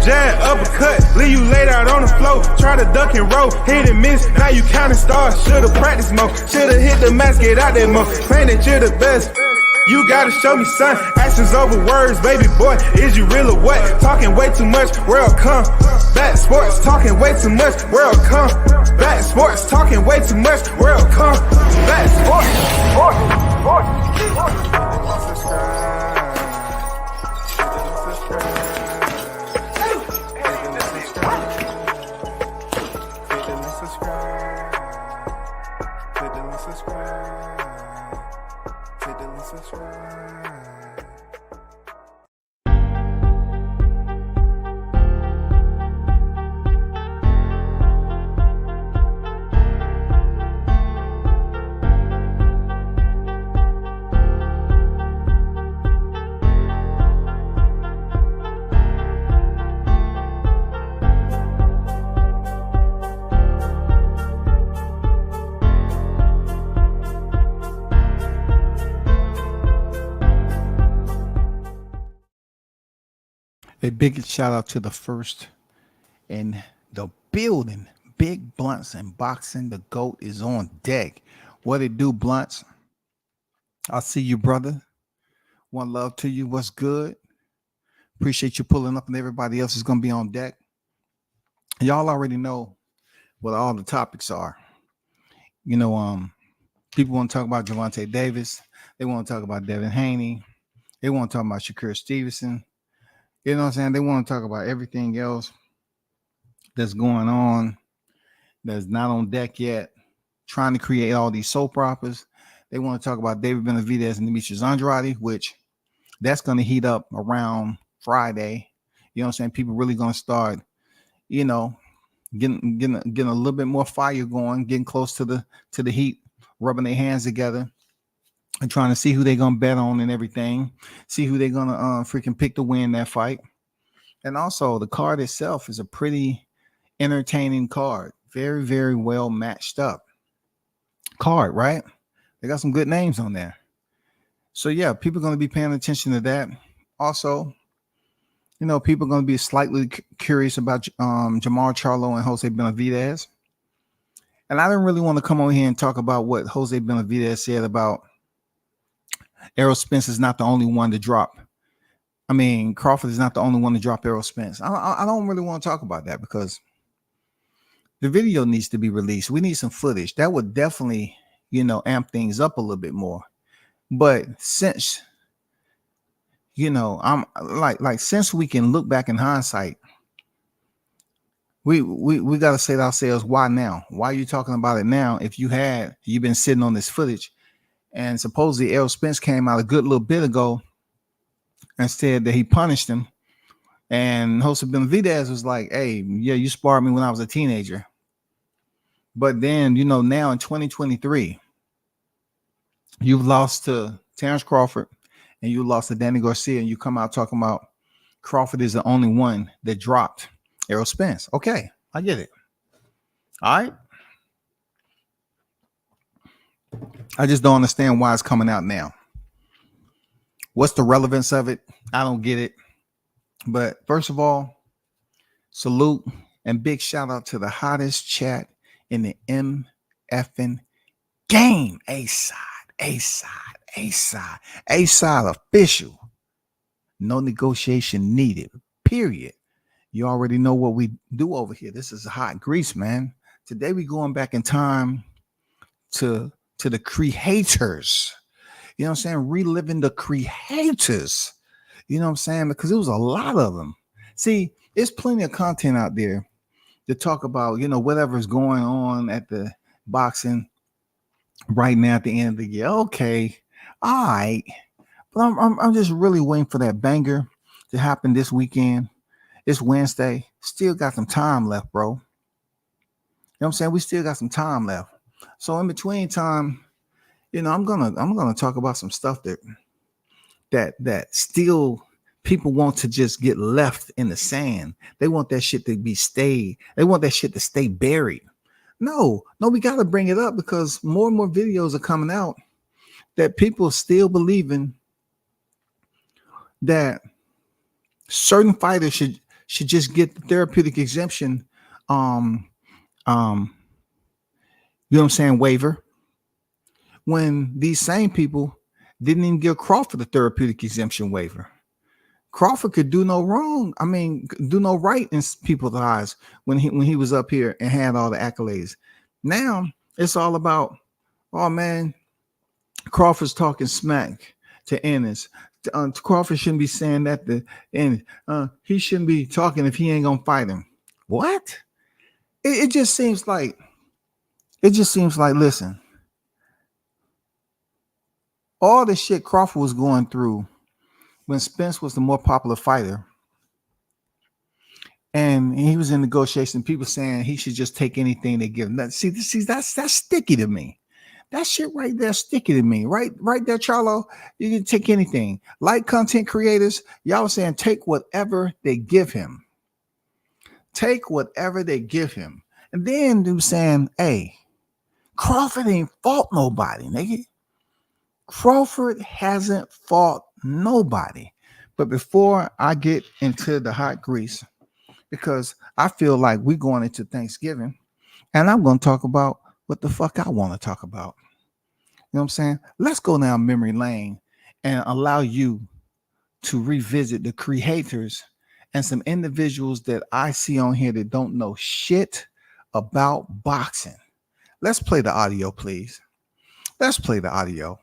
jab, uppercut, leave you laid out on the floor. Try to duck and roll, hit and miss, now you counting stars. Should've practiced more, should've hit the mask, get out there more. Claim that you're the best. You gotta show me, son. Actions over words, baby boy. Is you real or what? Talking way too much, world come. Back sports, talking way too much, world come. Back sports, talking way too much, world come. Back sports. A big shout out to the first in the building. Big Blunts and Boxing. The GOAT is on deck. What it do, Blunts? I see you, brother. One love to you. What's good? Appreciate you pulling up, and everybody else is going to be on deck. Y'all already know what all the topics are. You know, people want to talk about Javonte Davis. They want to talk about Devin Haney. They want to talk about Shakur Stevenson. You know what I'm saying? They want to talk about everything else that's going on that's not on deck yet, trying to create all these soap operas. They want to talk about David Benavidez and Demetrius Andrade, which that's going to heat up around Friday. You know what I'm saying? People really going to start, you know, getting a little bit more fire going, getting close to the heat, rubbing their hands together and trying to see who they're going to bet on and everything, see who they're going to freaking pick to win that fight. And also the card itself is a pretty entertaining card. Very, very well matched up card, right? They got some good names on there. So yeah, people are going to be paying attention to that. Also, you know, people are going to be slightly curious about Jamar Charlo and Jose Benavidez. And I didn't really want to come on here and talk about what Jose Benavidez said about Errol Spence is not the only one to drop. I mean, Crawford is not the only one to drop Errol Spence. I don't really want to talk about that because the video needs to be released. We need some footage. That would definitely, you know, amp things up a little bit more. But since, you know, I'm like since we can look back in hindsight, we got to say to ourselves, why now? Why are you talking about it now? If you've been sitting on this footage. And supposedly Errol Spence came out a good little bit ago and said that he punished him. And Jose Benavidez was like, hey, yeah, you sparred me when I was a teenager. But then, you know, now in 2023, you've lost to Terrence Crawford and you lost to Danny Garcia, and you come out talking about Crawford is the only one that dropped Errol Spence. Okay, I get it. All right. I just don't understand why it's coming out now. What's the relevance of it? I don't get it. But first of all, salute and big shout out to the hottest chat in the MFN game. A-side official. No negotiation needed. Period. You already know what we do over here. This is hot grease, man. Today we going back in time to the CRE-HATERS. You know what I'm saying? Reliving the CRE-HATERS. You know what I'm saying? Because it was a lot of them. See, there's plenty of content out there to talk about, you know, whatever's going on at the boxing right now at the end of the year. Okay. All right. But I'm just really waiting for that banger to happen this weekend. It's Wednesday. Still got some time left, bro. You know what I'm saying? We still got some time left. So in between time, you know, I'm gonna talk about some stuff that still people want to just get left in the sand. They want that shit to be stayed. They want that shit to stay buried. No, we got to bring it up because more and more videos are coming out that people are still believing that certain fighters should just get the therapeutic exemption, um, um, you know what I'm saying, waiver, when these same people didn't even give Crawford the therapeutic exemption waiver. Crawford could do no wrong. I mean, do no right in people's eyes when he was up here and had all the accolades. Now it's all about, oh man, Crawford's talking smack to Ennis. Crawford shouldn't be saying that to Ennis. He shouldn't be talking if he ain't gonna fight him. What? It just seems like, listen, all the shit Crawford was going through when Spence was the more popular fighter, and he was in negotiation, people saying he should just take anything they give him. See, that's sticky to me. That shit right there, sticky to me. Right there, Charlo. You can take anything. Like content creators, y'all was saying take whatever they give him. Take whatever they give him. And then they were saying, hey, Crawford ain't fought nobody, nigga. Crawford hasn't fought nobody. But before I get into the hot grease, because I feel like we're going into Thanksgiving, and I'm going to talk about what the fuck I want to talk about. You know what I'm saying? Let's go down memory lane and allow you to revisit the CRE-HATERS and some individuals that I see on here that don't know shit about boxing. Let's play the audio, please. Let's play the audio.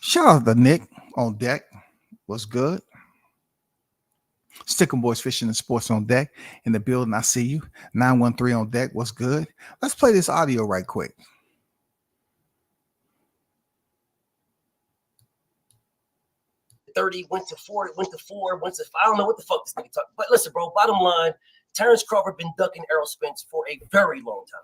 Shout out to Nick on deck. What's good? Stickum Boys Fishing and Sports on deck in the building. I see you. 913 on deck. What's good? Let's play this audio right quick. 30, went to 4, went to 4, went to 5. I don't know what the fuck this nigga talking. But listen, bro, bottom line, Terrence Crawford been ducking Errol Spence for a very long time.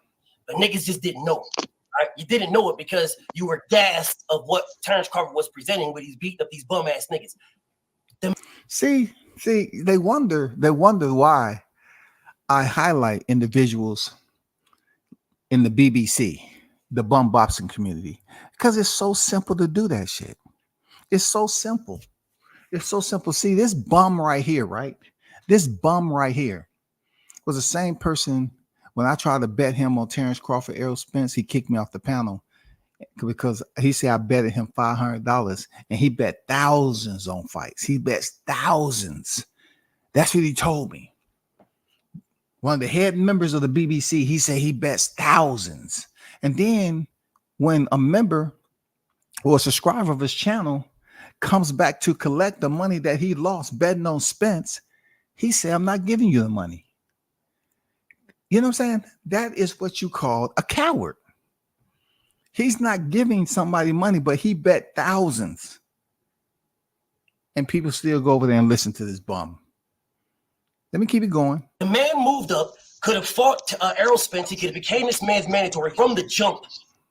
But niggas just didn't know it. Right? You didn't know it because you were gassed of what Terrence Crawford was presenting when he's beating up these bum ass niggas. See, they wonder why I highlight individuals in the BBC, the bum boxing community, because it's so simple to do that shit. It's so simple. It's so simple. See, this bum right here, right? This bum right here was the same person when I tried to bet him on Terrence Crawford, Errol Spence. He kicked me off the panel because he said I betted him $500, and he bet thousands on fights. He bets thousands. That's what he told me. One of the head members of the BBC, he said he bets thousands. And then when a member or a subscriber of his channel comes back to collect the money that he lost betting on Spence, he said, I'm not giving you the money. You know what I'm saying? That is what you call a coward. He's not giving somebody money, but he bet thousands. And people still go over there and listen to this bum. Let me keep it going. The man moved up, could have fought Errol Spence. He could have became this man's mandatory from the jump.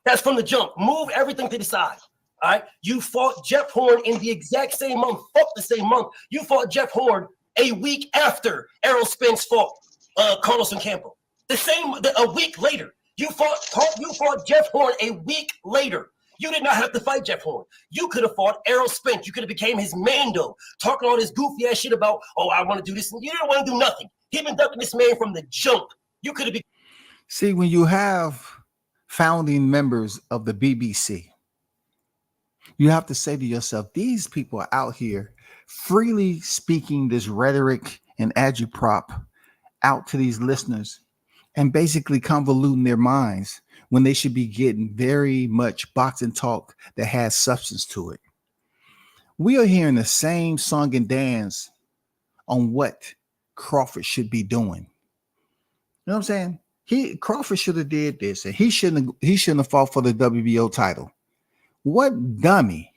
That's from the jump. Move everything to the side. All right. You fought Jeff Horn in the exact same month. Fuck the same month. You fought Jeff Horn a week after Errol Spence fought Carlos Campbell. A week later. You fought Jeff Horn a week later. You did not have to fight Jeff Horn. You could have fought Errol Spence. You could have became his Mando, talking all this goofy ass shit about, oh, I want to do this. And you didn't want to do nothing. He been ducking this man from the jump. You could have been. See, when you have founding members of the BBC, you have to say to yourself, these people are out here freely speaking this rhetoric and agitprop out to these listeners and basically convoluting their minds when they should be getting very much boxing talk that has substance to it. We are hearing the same song and dance on what Crawford should be doing. You know what I'm saying? Crawford should have did this, and he shouldn't have fought for the WBO title. What dummy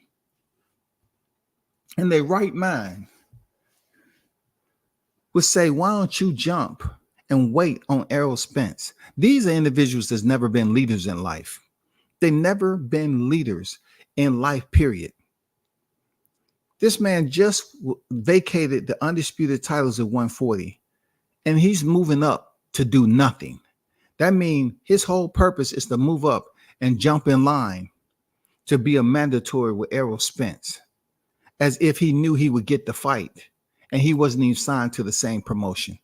in their right mind would say, why don't you jump and wait on Errol Spence? These are individuals that's never been leaders in life. They never been leaders in life, period. This man just vacated the undisputed titles at 140, and he's moving up to do nothing. That means his whole purpose is to move up and jump in line to be a mandatory with Errol Spence, as if he knew he would get the fight, and he wasn't even signed to the same promotion.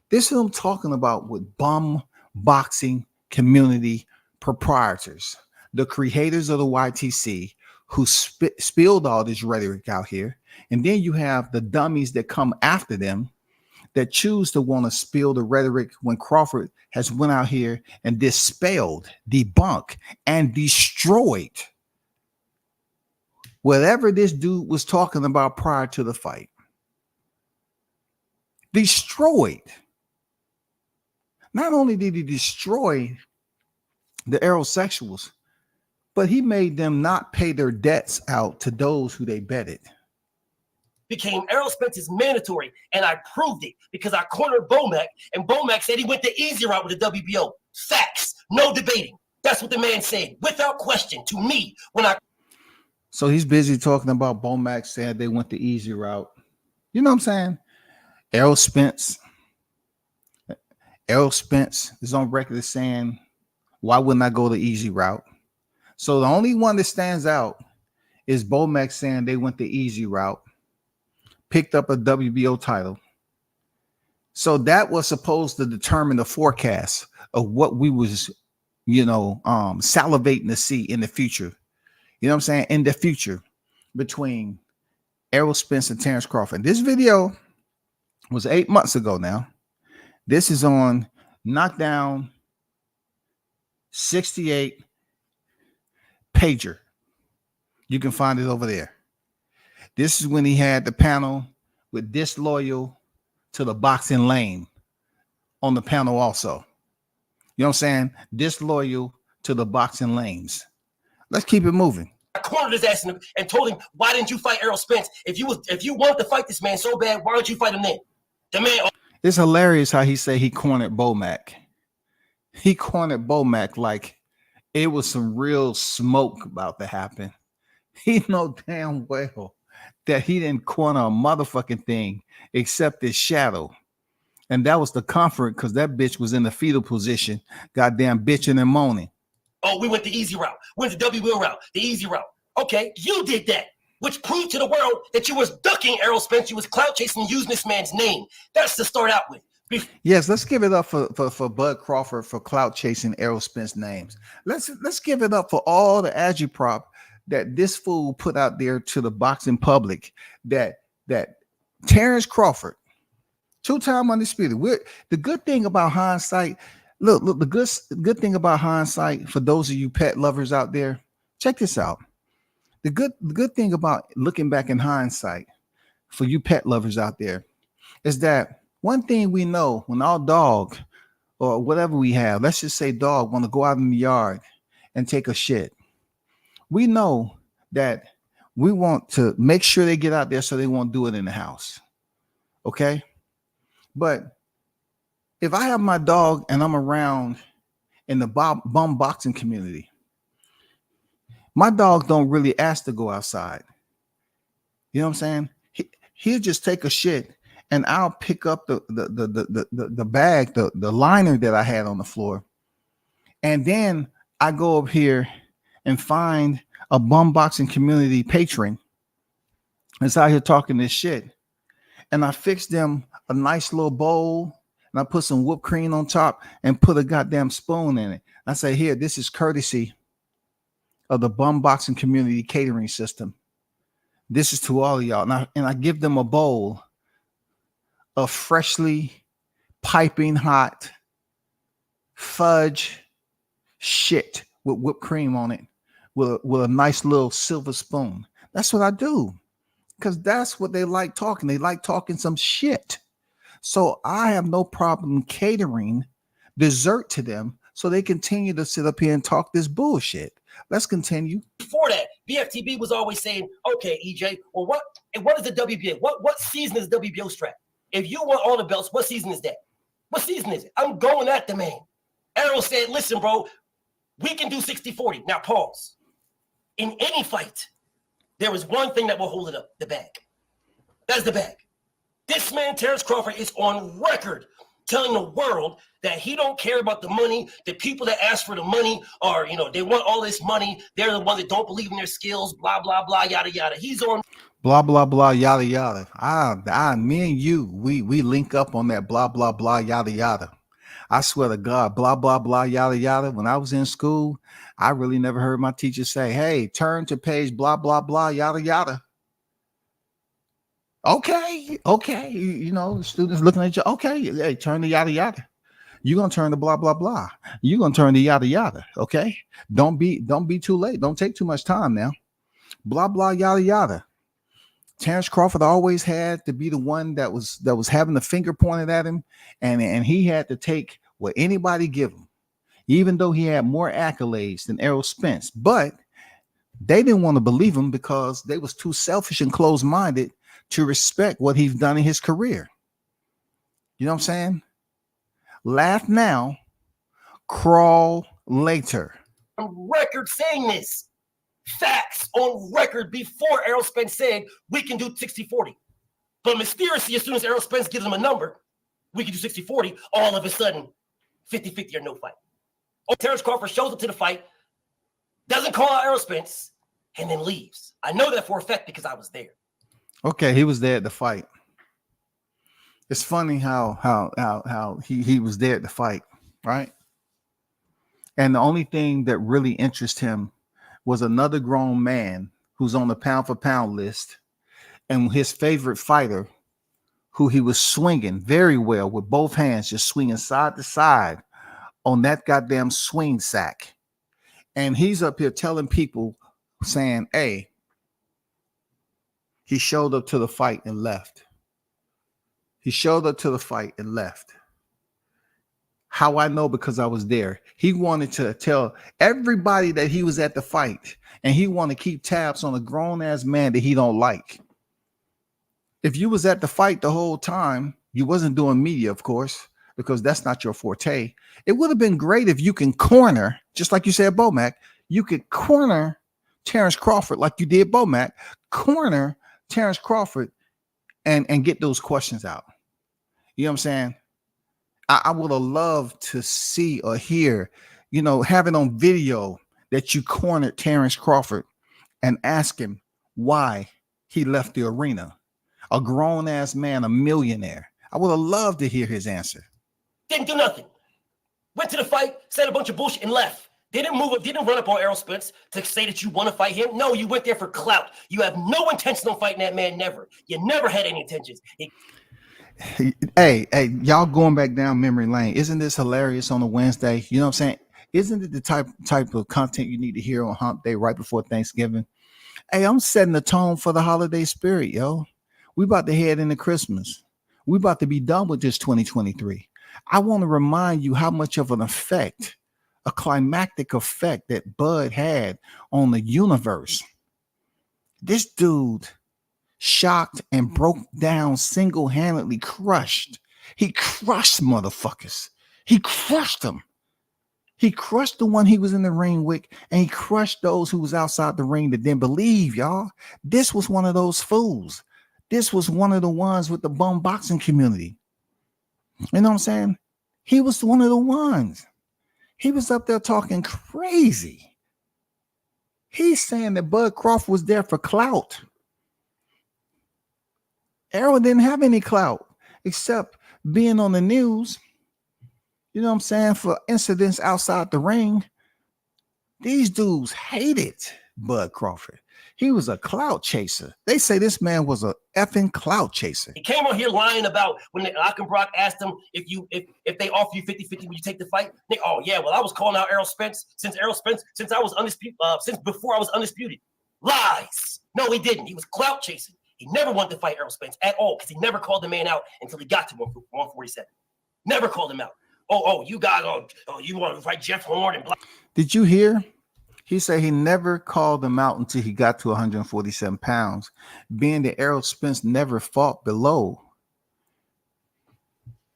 This is what I'm talking about with bum boxing community proprietors, the creators of the YTC, who spilled all this rhetoric out here. And then you have the dummies that come after them that choose to want to spill the rhetoric when Crawford has went out here and dispelled, debunked, and destroyed whatever this dude was talking about prior to the fight. Destroyed. Not only did he destroy the aerosexuals, but he made them not pay their debts out to those who they betted. Became Errol Spence's mandatory, and I proved it because I cornered Bomac, and Bomac said he went the easy route with the WBO. Facts, no debating. That's what the man said, without question, to me when I. So he's busy talking about Bomac said they went the easy route. You know what I'm saying? Errol Spence is on record as saying, why wouldn't I go the easy route? So the only one that stands out is Bomac saying they went the easy route, picked up a WBO title. So that was supposed to determine the forecast of what we was, salivating to see in the future. You know what I'm saying? In the future between Errol Spence and Terrence Crawford. This video was 8 months ago now. This is on Knockdown 68 pager. You can find it over there. This is when he had the panel with Disloyal to the Boxing Lane on the panel also. You know what I'm saying? Disloyal to the Boxing Lanes. Let's keep it moving. I cornered his ass and told him, why didn't you fight Errol Spence? If you wanted to fight this man so bad, why don't you fight him then? The man. It's hilarious how he say he cornered Bomac. He cornered Bomac like it was some real smoke about to happen. He know damn well that he didn't corner a motherfucking thing except his shadow. And that was the comfort because that bitch was in the fetal position, goddamn bitching and moaning. Oh, we went the easy route. We went the WBO route, the easy route. Okay, you did that, which proved to the world that you was ducking Errol Spence. You was clout chasing and using this man's name. That's to start out with. Yes, let's give it up for Bud Crawford for clout chasing Errol Spence names. Let's give it up for all the agitprop that this fool put out there to the boxing public. That Terrence Crawford, two-time undisputed. The good thing about hindsight. Look, the good thing about hindsight for those of you pet lovers out there, check this out. The good thing about looking back in hindsight for you pet lovers out there is that one thing we know when our dog or whatever we have, let's just say dog, want to go out in the yard and take a shit, we know that we want to make sure they get out there so they won't do it in the house. Okay? But if I have my dog and I'm around in the bum boxing community, my dog don't really ask to go outside. You know what I'm saying? He'll just take a shit and I'll pick up the bag, the liner that I had on the floor. And then I go up here and find a bum boxing community patron that's out here talking this shit. And I fix them a nice little bowl. And I put some whipped cream on top and put a goddamn spoon in it. I say, here, this is courtesy of the bum boxing community catering system. This is to all of y'all. And I give them a bowl of freshly piping hot fudge shit with whipped cream on it with a nice little silver spoon. That's what I do because that's what they like talking. They like talking some shit. So I have no problem catering dessert to them so they continue to sit up here and talk this bullshit. Let's continue. Before that, BFTB was always saying, okay, EJ, well, what is the WBA? What season is WBO strap? If you want all the belts, what season is that? What season is it? I'm going at the man. Errol said, listen, bro, we can do 60-40. Now, pause. In any fight, there is one thing that will hold it up, the bag. That's the bag. This man, Terrence Crawford, is on record telling the world that he don't care about the money. The people that ask for the money are, they want all this money. They're the ones that don't believe in their skills, blah, blah, blah, yada, yada. He's on blah, blah, blah, yada, yada. Me and you, we link up on that blah, blah, blah, yada, yada. I swear to God, blah, blah, blah, yada, yada. When I was in school, I really never heard my teacher say, hey, turn to page blah, blah, blah, yada, yada. Okay. Students looking at you. Okay, hey, turn to yada, yada. You're going to turn to blah, blah, blah. You're going to turn to yada, yada. Okay. Don't be too late. Don't take too much time now. Blah, blah, yada, yada. Terrence Crawford always had to be the one that was having the finger pointed at him, and he had to take what anybody give him, even though he had more accolades than Errol Spence. But they didn't want to believe him because they was too selfish and closed-minded to respect what he's done in his career. You know what I'm saying? Laugh now, crawl later. On record saying this. Facts on record before Errol Spence said we can do 60-40. But mysteriously, as soon as Errol Spence gives him a number, we can do 60-40, all of a sudden, 50-50 or no fight. Terrence Crawford shows up to the fight, doesn't call out Errol Spence, and then leaves. I know that for a fact because I was there. Okay, he was there at the fight. It's funny how he was there at the fight, right? And the only thing that really interests him was another grown man who's on the pound for pound list, and his favorite fighter, who he was swinging very well with both hands, just swinging side to side on that goddamn swing sack. And he's up here telling people, saying, hey, he showed up to the fight and left. He showed up to the fight and left. How I know? Because I was there. He wanted to tell everybody that he was at the fight, and he wanted to keep tabs on a grown-ass man that he don't like. If you was at the fight the whole time, you wasn't doing media, of course, because that's not your forte. It would have been great if you can corner, just like you said, Bomac, you could corner Terrence Crawford like you did Bomac, corner Terrence Crawford and get those questions out. You know what I'm saying? I would have loved to see or hear, have it on video that you cornered Terrence Crawford and ask him why he left the arena. A grown ass man, a millionaire. I would have loved to hear his answer. Didn't do nothing. Went to the fight, said a bunch of bullshit and left. Didn't move up, didn't run up on Errol Spence to say that you want to fight him. No, you went there for clout. You have no intention on fighting that man, never. You never had any intentions. Hey, y'all going back down memory lane. Isn't this hilarious on a Wednesday? You know what I'm saying? Isn't it the type of content you need to hear on Hump Day right before Thanksgiving? Hey, I'm setting the tone for the holiday spirit, yo. We about to head into Christmas. We about to be done with this 2023. I want to remind you how much of an effect, a climactic effect that Bud had on the universe. This dude shocked and broke down, single-handedly crushed. He crushed motherfuckers. He crushed them. He crushed the one he was in the ring with, and he crushed those who was outside the ring that didn't believe, y'all. This was one of those fools. This was one of the ones with the bum boxing community. You know what I'm saying? He was one of the ones. He was up there talking crazy. He's saying that Bud Crawford was there for clout. Errol didn't have any clout except being on the news. You know what I'm saying? For incidents outside the ring. These dudes hated Bud Crawford. He was a clout chaser. They say this man was a effing clout chaser. He came on here lying about when Brock asked him if they offer you 50-50, would you take the fight? Oh yeah, well I was calling out Errol Spence since I was undisputed, since before I was undisputed. Lies. No, he didn't. He was clout chasing. He never wanted to fight Errol Spence at all because he never called the man out until he got to 147. Never called him out. You want to fight Jeff Horn and blah. Did you hear? He said he never called him out until he got to 147 pounds, being that Errol Spence never fought below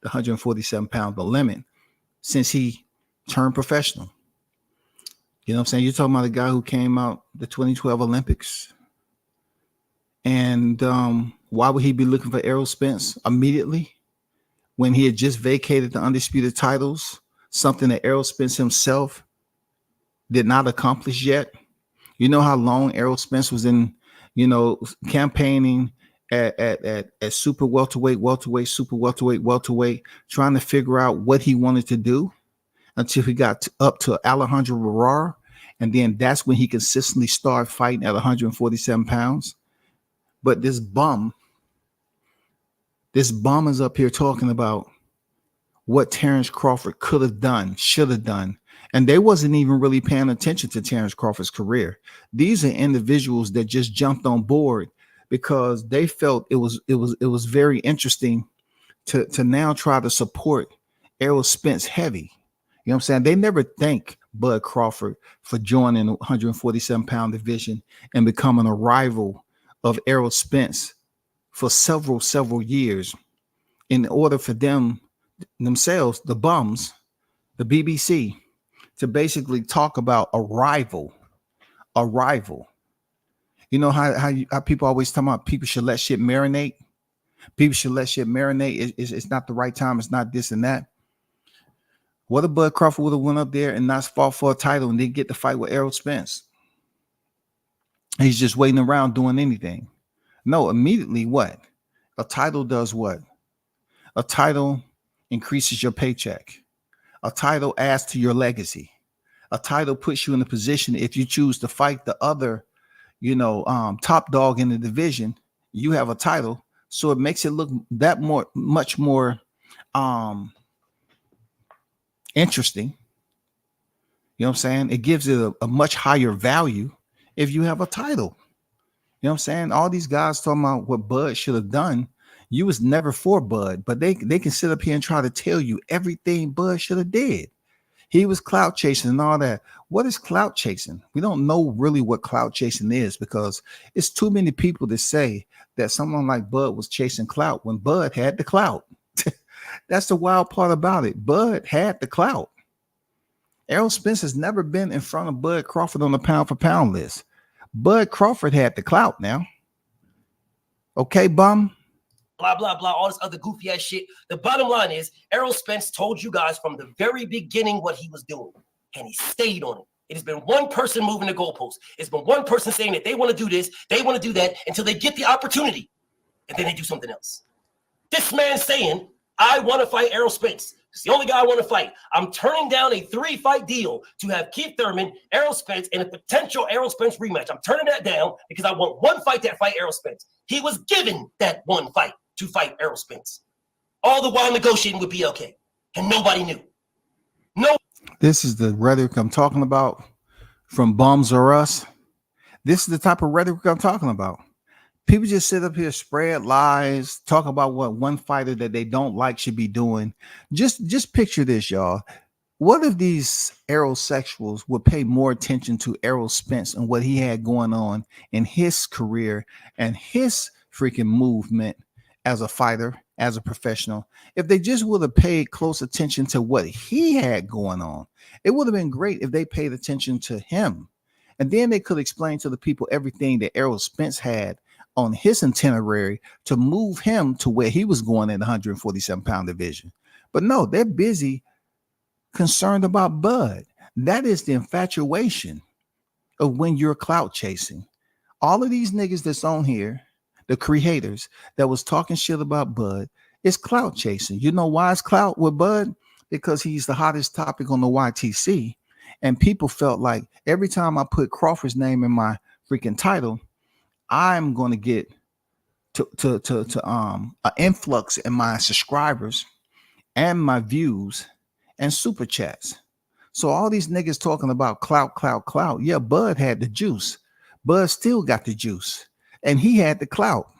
the 147 pound limit since he turned professional. You know what I'm saying? You're talking about the guy who came out the 2012 Olympics. And why would he be looking for Errol Spence immediately? when he had just vacated the undisputed titles, something that Errol Spence himself did not accomplish yet. You know how long Errol Spence was in, campaigning at super welterweight, super welterweight, trying to figure out what he wanted to do until he got up to Alejandro Barrera. And then that's when he consistently started fighting at 147 pounds. But this bum is up here talking about what Terrence Crawford could have done, should have done. And they wasn't even really paying attention to Terrence Crawford's career. These are individuals that just jumped on board because they felt it was very interesting to now try to support Errol Spence heavy. You know what I'm saying? They never thank Bud Crawford for joining the 147-pound division and becoming a rival of Errol Spence for several years in order for themselves, the bums, the BBC, to basically talk about a rival. You know how people always talk about people should let shit marinate. People should let shit marinate. It's not the right time. It's not this and that. What if Bud Crawford would have went up there and not fought for a title and didn't get to fight with Errol Spence? He's just waiting around doing anything. No, immediately what? A title does what? A title increases your paycheck. A title adds to your legacy. A title puts you in a position, if you choose to fight the other, top dog in the division, you have a title. So it makes it look much more interesting. You know what I'm saying? It gives it a much higher value if you have a title. You know what I'm saying? All these guys talking about what Bud should have done. You was never for Bud, but they can sit up here and try to tell you everything Bud should have did. He was clout chasing and all that. What is clout chasing? We don't know really what clout chasing is because it's too many people that say that someone like Bud was chasing clout when Bud had the clout. That's the wild part about it. Bud had the clout. Errol Spence has never been in front of Bud Crawford on the pound for pound list. Bud Crawford had the clout now. Okay, bum. Blah, blah, blah, all this other goofy ass shit. The bottom line is Errol Spence told you guys from the very beginning what he was doing, and he stayed on it. It has been one person moving the goalposts. It's been one person saying that they want to do this, they want to do that until they get the opportunity, and then they do something else. This man saying, I want to fight Errol Spence. It's the only guy I want to fight. I'm turning down a 3-fight deal to have Keith Thurman, Errol Spence, and a potential Errol Spence rematch. I'm turning that down because I want one fight that fight Errol Spence. He was given that one fight to fight Errol Spence. All the while negotiating with BLK, and nobody knew. No. This is the rhetoric I'm talking about from Bums or Us. This is the type of rhetoric I'm talking about. People just sit up here, spread lies, talk about what one fighter that they don't like should be doing. Just picture this, y'all. What if these aerosexuals would pay more attention to Errol Spence and what he had going on in his career and his freaking movement as a fighter, as a professional? If they just would have paid close attention to what he had going on, it would have been great if they paid attention to him. And then they could explain to the people everything that Errol Spence had on his itinerary to move him to where he was going in the 147-pound division. But no, they're busy concerned about Bud. That is the infatuation of when you're clout chasing. All of these niggas that's on here, the CRE-HATERS that was talking shit about Bud, is clout chasing. You know why it's clout with Bud? Because he's the hottest topic on the YTC. And people felt like every time I put Crawford's name in my freaking title, I'm going to get an influx in my subscribers and my views and super chats. So all these niggas talking about clout. Yeah, Bud had the juice. Bud still got the juice. And he had the clout.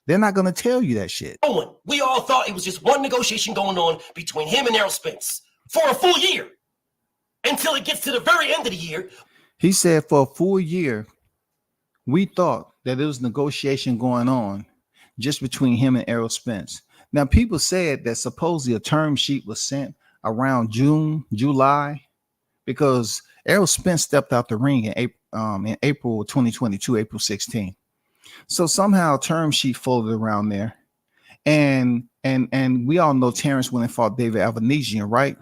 They're not going to tell you that shit. We all thought it was just one negotiation going on between him and Errol Spence for a full year until it gets to the very end of the year. He said for a full year, we thought that there was negotiation going on just between him and Errol Spence. Now, people said that supposedly a term sheet was sent around July, because Errol Spence stepped out the ring in April of 2022, April 16th. So somehow a term sheet folded around there. And we all know Terrence went and fought David Alvanesian, right?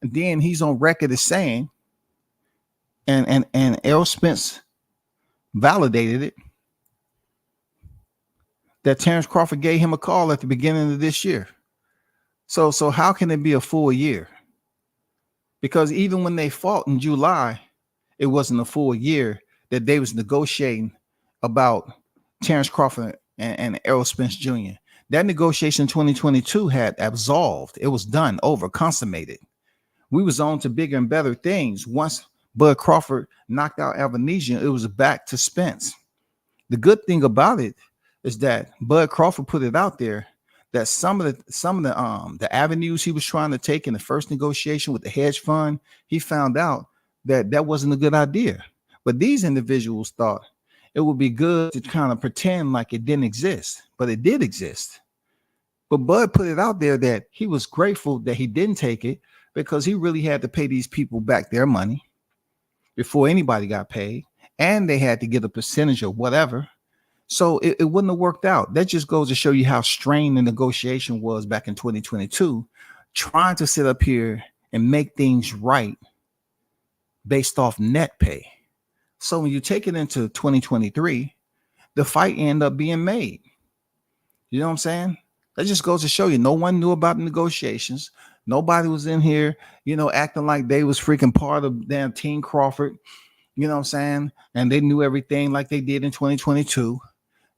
And then he's on record as saying, and Errol Spence validated it, that Terrence Crawford gave him a call at the beginning of this year. So how can it be a full year? Because even when they fought in July, it wasn't a full year that they was negotiating about Terrence Crawford and Errol Spence Jr. That negotiation in 2022 had absolved. It was done, over, consummated. We was on to bigger and better things. Once Bud Crawford knocked out Alvanesian, it was back to Spence. The good thing about it is that Bud Crawford put it out there that some of the avenues he was trying to take in the first negotiation with the hedge fund, he found out that wasn't a good idea. But these individuals thought it would be good to kind of pretend like it didn't exist, but it did exist. But Bud put it out there that he was grateful that he didn't take it because he really had to pay these people back their money before anybody got paid, and they had to get a percentage of whatever. So it wouldn't have worked out. That just goes to show you how strained the negotiation was back in 2022, trying to sit up here and make things right based off net pay. So when you take it into 2023, the fight ended up being made. You know what I'm saying? That just goes to show you no one knew about the negotiations. Nobody was in here, acting like they was freaking part of damn Team Crawford. You know what I'm saying? And they knew everything like they did in 2022.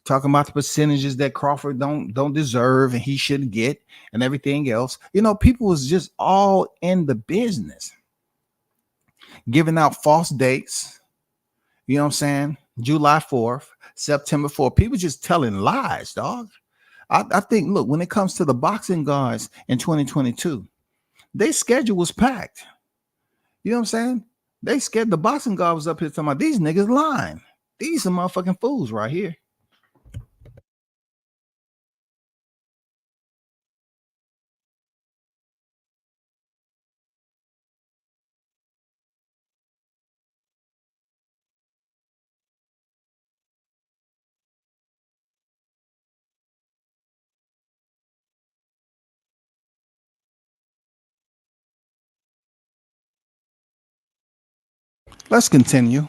Talking about the percentages that Crawford don't deserve and he shouldn't get and everything else. People was just all in the business. Giving out false dates. You know what I'm saying? July 4th, September 4th. People just telling lies, dog. I think, look, when it comes to the boxing guys in 2022, their schedule was packed. You know what I'm saying? They scared the boxing guy was up here talking about these niggas lying. These are motherfucking fools right here. Let's continue.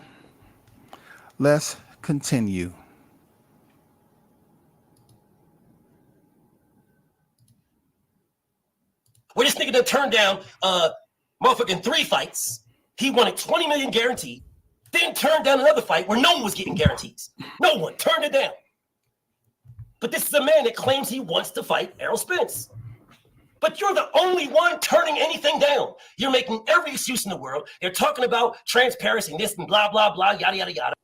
Let's continue. Where this nigga done turned down motherfucking 3 fights. He wanted 20 million guaranteed, then turned down another fight where no one was getting guarantees. No one turned it down. But this is a man that claims he wants to fight Errol Spence. But you're the only one turning anything down. You're making every excuse in the world. They're talking about transparency and this and blah, blah, blah, yada, yada, yada.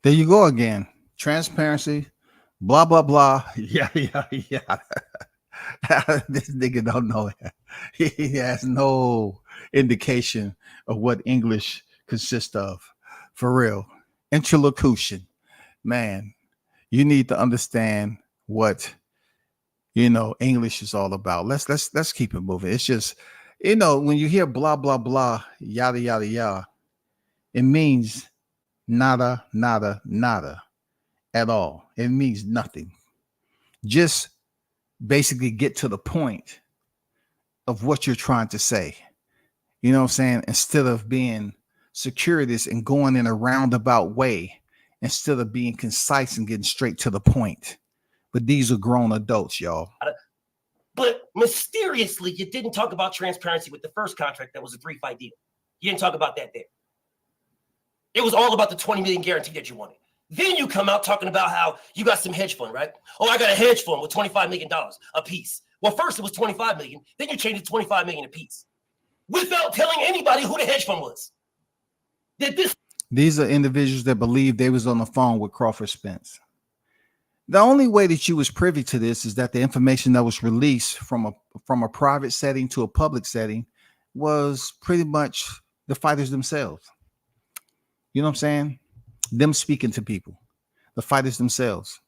There you go again. Transparency, blah, blah, blah, yada, yada, yada. This nigga don't know it. He has no indication of what English consists of. For real. Interlocution. Man, you need to understand what English is all about. Let's keep it moving. It's just, when you hear blah, blah, blah, yada, yada, yada, it means nada, nada, nada at all. It means nothing. Just basically get to the point of what you're trying to say. You know what I'm saying? Instead of being circuitous and going in a roundabout way, instead of being concise and getting straight to the point. But these are grown adults, y'all. But mysteriously, you didn't talk about transparency with the first contract that was a 3-fight deal. You didn't talk about that there. It was all about the 20 million guarantee that you wanted. Then you come out talking about how you got some hedge fund, right? Oh, I got a hedge fund with $25 million a piece. Well, first it was 25 million. Then you changed it to 25 million a piece without telling anybody who the hedge fund was. These are individuals that believe they was on the phone with Crawford Spence. The only way that you was privy to this is that the information that was released from a private setting to a public setting was pretty much the fighters themselves. You know what I'm saying? Them speaking to people, the fighters themselves.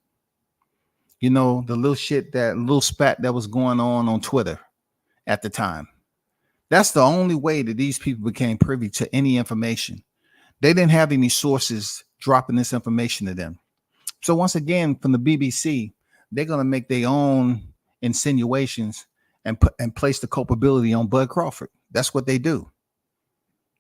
The little spat that was going on Twitter at the time. That's the only way that these people became privy to any information. They didn't have any sources dropping this information to them. So once again, from the BBC, they're going to make their own insinuations and place the culpability on Bud Crawford. That's what they do.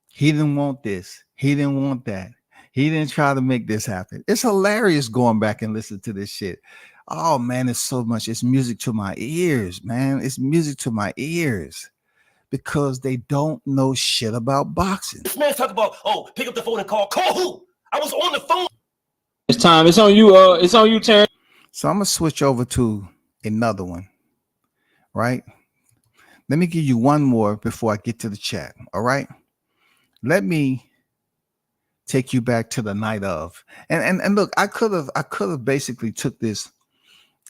He didn't want this. He didn't want that. He didn't try to make this happen. It's hilarious going back and listening to this shit. Oh man, it's so much. It's music to my ears, man. It's music to my ears because they don't know shit about boxing. This man's talking about, oh, pick up the phone and call. Call who? I was on the phone. It's time. It's on you. It's on you, Terrence. So I'm gonna switch over to another one, right? Let me give you one more before I get to the chat. All right. Let me take you back to the night of. And look, I could have basically took this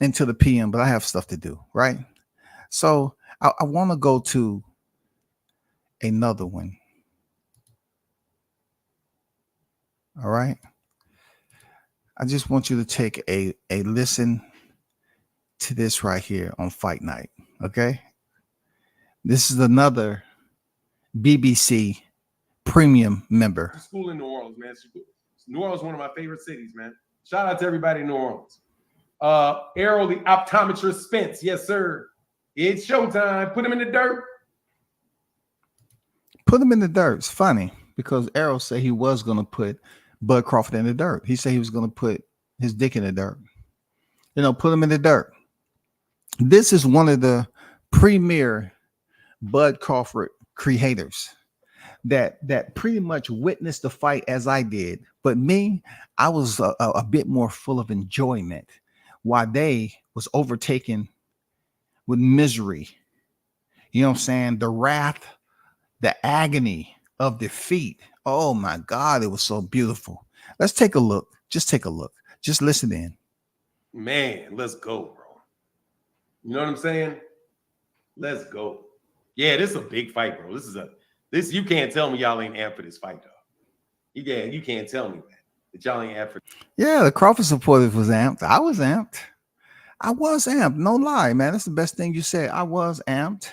into the PM, but I have stuff to do, right? So I want to go to another one. All right. I just want you to take a listen to this right here on Fight Night. Okay. This is another BBC premium member. School in New Orleans, man. New Orleans is one of my favorite cities, man. Shout out to everybody in New Orleans. Errol, the optometrist Spence. Yes, sir. It's showtime. Put him in the dirt. Put him in the dirt. It's funny because Errol said he was going to put Bud Crawford in the dirt. He said he was going to put his dick in the dirt. You know, put him in the dirt. This is one of the premier Bud Crawford creators that pretty much witnessed the fight as I did. But me, I was a bit more full of enjoyment while they was overtaken with misery. You know what I'm saying? The wrath, the agony of defeat. Oh my God, it was so beautiful. Let's take a look. Just take a look. Just listen in. Man, let's go, bro. You know what I'm saying? Let's go. Yeah, this is a big fight, bro. This you can't tell me y'all ain't amped for this fight, dog. You can't tell me that y'all ain't amped for. Yeah, the Crawford supporters was amped. I was amped. No lie, man. That's the best thing you said. I was amped,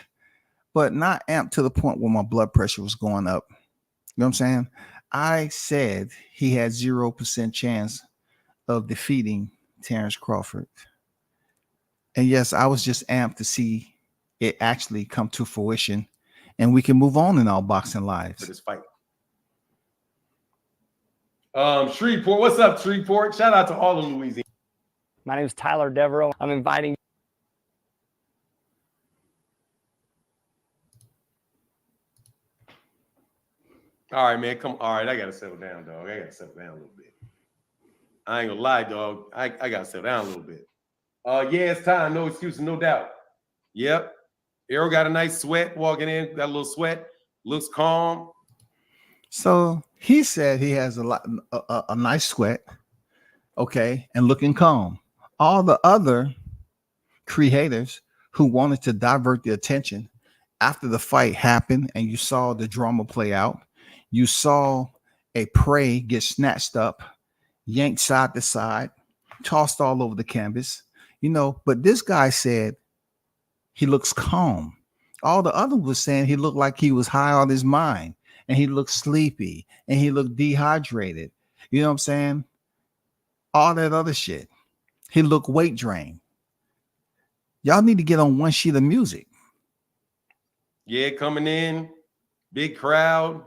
but not amped to the point where my blood pressure was going up. You know what I'm saying? I said he had 0% chance of defeating Terrence Crawford. And yes, I was just amped to see it actually come to fruition and we can move on in our boxing lives. For this fight. Shreveport, what's up, Shreveport? Shout out to all of Louisiana. My name is Tyler Devereaux. I'm inviting. All right, man. All right, I gotta settle down, dog. I gotta settle down a little bit. I ain't gonna lie, dog. I gotta settle down a little bit. Yeah, it's time. No excuses, no doubt. Yep. Errol got a nice sweat walking in. Got a little sweat. Looks calm. So he said he has a nice sweat. Okay, and looking calm. All the other creators who wanted to divert the attention after the fight happened and you saw the drama play out, you saw a prey get snatched up, yanked side to side, tossed all over the canvas, you know, but this guy said he looks calm. All the others was saying he looked like he was high on his mind and he looked sleepy and he looked dehydrated. You know what I'm saying? All that other shit. He looked weight drained. Y'all need to get on one sheet of music. Yeah, coming in, big crowd.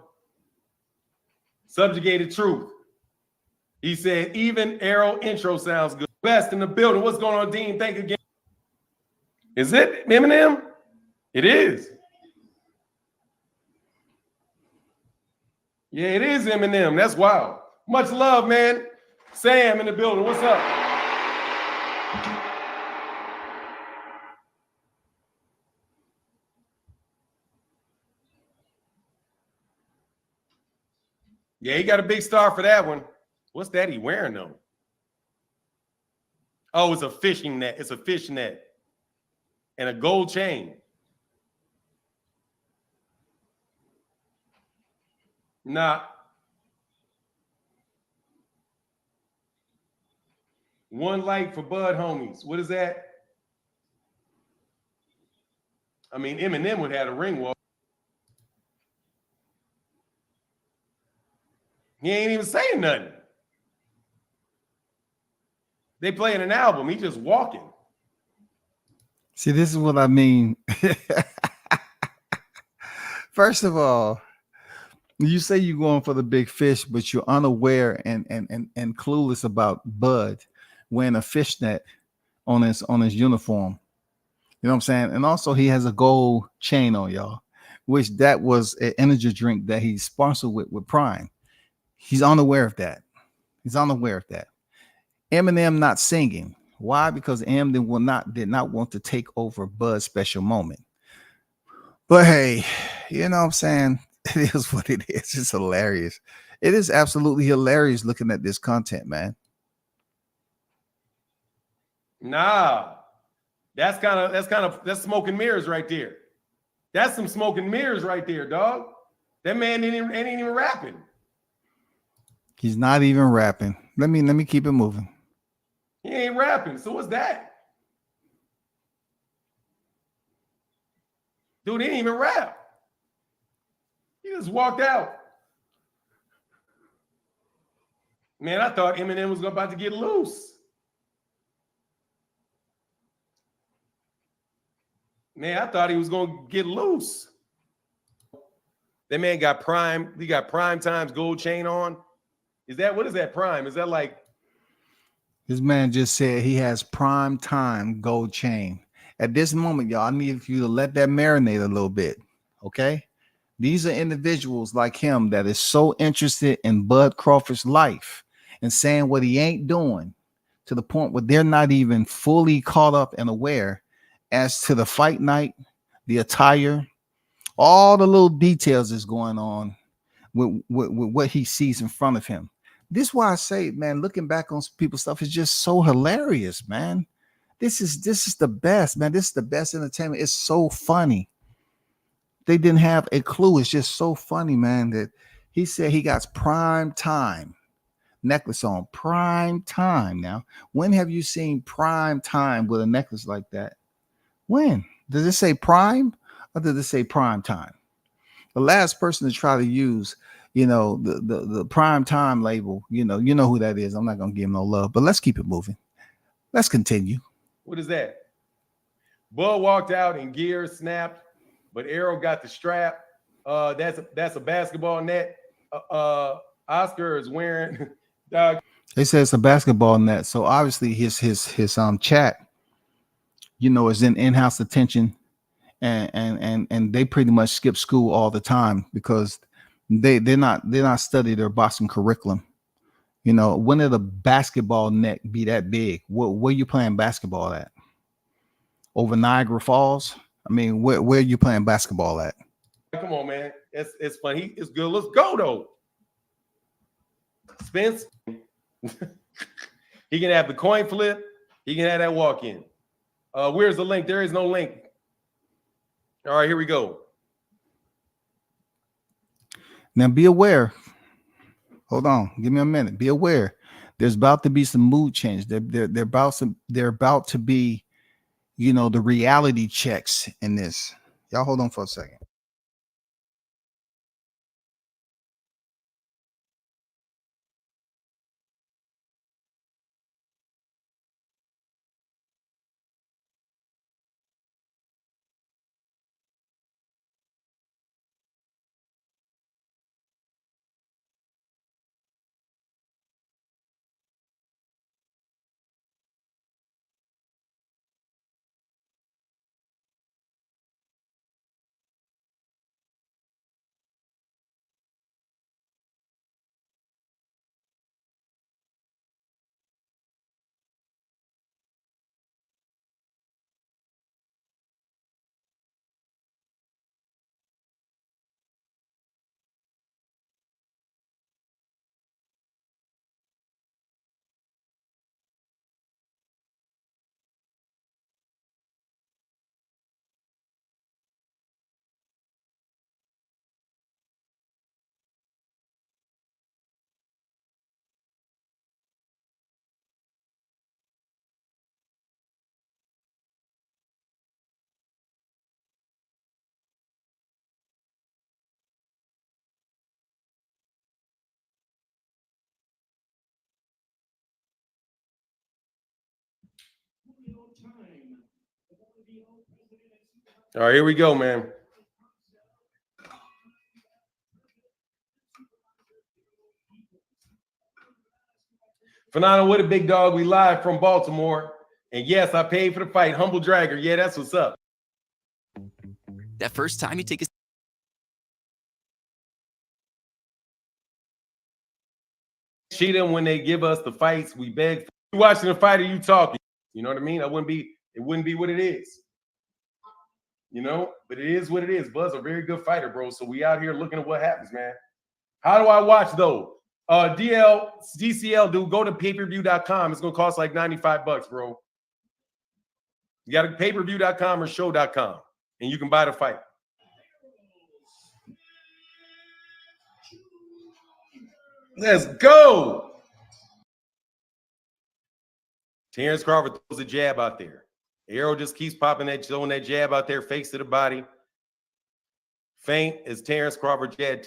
Subjugated truth. He said, even Errol intro sounds good. Best in the building. What's going on, Dean? Thank you again. Is it Eminem? It is. Yeah, it is Eminem. That's wild. Much love, man. Sam in the building. What's up? Yeah, he got a big star for that one. What's that he wearing though? Oh, it's a fishing net. It's a fish net and a gold chain. Nah. One light for Bud homies. What is that? I mean, Eminem would have a ring walk. He ain't even saying nothing. They playing an album. He just walking. See, this is what I mean. First of all, you say you're going for the big fish, but you're unaware and clueless about Bud wearing a fishnet on his uniform. You know what I'm saying? And also he has a gold chain on, y'all, which that was an energy drink that he sponsored with Prime. He's unaware of that. He's unaware of that. Eminem not singing. Why? Because Eminem did not want to take over Bud's special moment. But hey, you know what I'm saying? It is what it is. It's hilarious. It is absolutely hilarious looking at this content, man. Nah, that's smoke and mirrors right there. That's some smoke and mirrors right there, dog. That man ain't even rapping. He's not even rapping. Let me keep it moving. He ain't rapping. So what's that? Dude, he didn't even rap. He just walked out. Man, I thought Eminem was about to get loose. Man, I thought he was going to get loose. That man got prime. He got prime times gold chain on. What is that prime? Is that like? This man just said he has prime time gold chain. At this moment, y'all, I need you to let that marinate a little bit. Okay. These are individuals like him that is so interested in Bud Crawford's life and saying what he ain't doing to the point where they're not even fully caught up and aware as to the fight night, the attire, all the little details that's going on with what he sees in front of him. This is why I say, man, looking back on people's stuff is just so hilarious, man. This is the best, man. This is the best entertainment. It's so funny. They didn't have a clue. It's just so funny, man, that he said he got prime time necklace on. Prime time. Now, when have you seen prime time with a necklace like that? When? Does it say prime or does it say prime time? The last person to try to use, the prime time label, you know who that is. I'm not going to give him no love, but let's keep it moving. Let's continue. What is that? Bud walked out and gear snapped, but Arrow got the strap. That's a basketball net. Oscar is wearing. They said it's a basketball net, so obviously his chat, is in-house attention, and they pretty much skip school all the time because they're not study their boxing curriculum. When did a basketball net be that big? Where you playing basketball at? Over Niagara Falls? I mean, where are you playing basketball at? Come on, man. It's funny. It's good. Let's go, though. Spence. He can have the coin flip. He can have that walk-in. Where's the link? There is no link. All right, here we go. Now be aware. Hold on. Give me a minute. Be aware. There's about to be some mood change. They're about to be, the reality checks in this. Y'all hold on for a second. All right, here we go, man. Fernando, what a big dog. We live from Baltimore. And yes, I paid for the fight. Humble Dragger. Yeah, that's what's up. That first time you take a Cheat them when they give us the fights. We beg. You watching the fight or you talking? You know what I mean? It wouldn't be what it is. You know, but it is what it is. Buzz a very good fighter, bro. So we out here looking at what happens, man. How do I watch though? DCL, dude, go to pay-per-view.com. It's gonna cost like $95, bro. You got to pay-per-view.com or show.com, and you can buy the fight. Let's go. Terrence Crawford throws a jab out there. Arrow just keeps popping that, throwing that jab out there, fakes to the body. Feint is Terrence Crawford jab.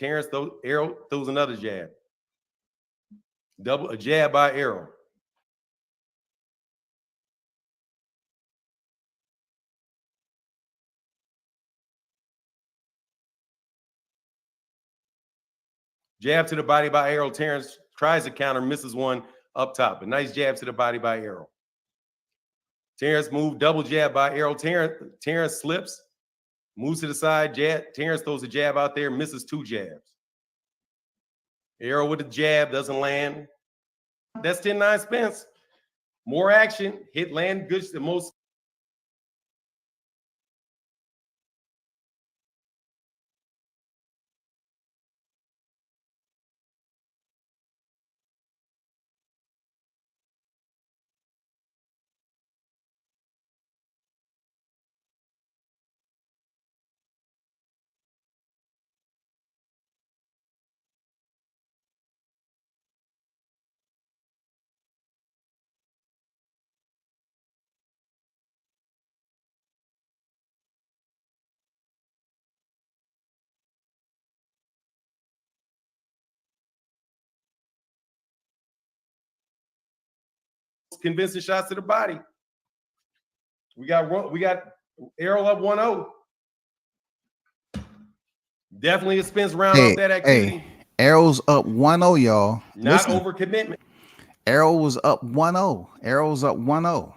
Arrow throws another jab. A jab by Arrow. Jab to the body by Arrow. Terrence tries to counter, misses one up top. A nice jab to the body by Arrow. Terrence moved, double jab by Arrow. Terrence slips, moves to the side. Terrence throws a jab out there, misses two jabs. Arrow with a jab, doesn't land. That's 10-9 Spence. More action, hit, land, good. The most. Convincing shots to the body. We got Arrow up 1-0. Definitely a Spence round off that activity. Hey, Arrow's up 1-0, y'all. Not overcommitment. Arrow was up 1-0. Arrow's up 1-0.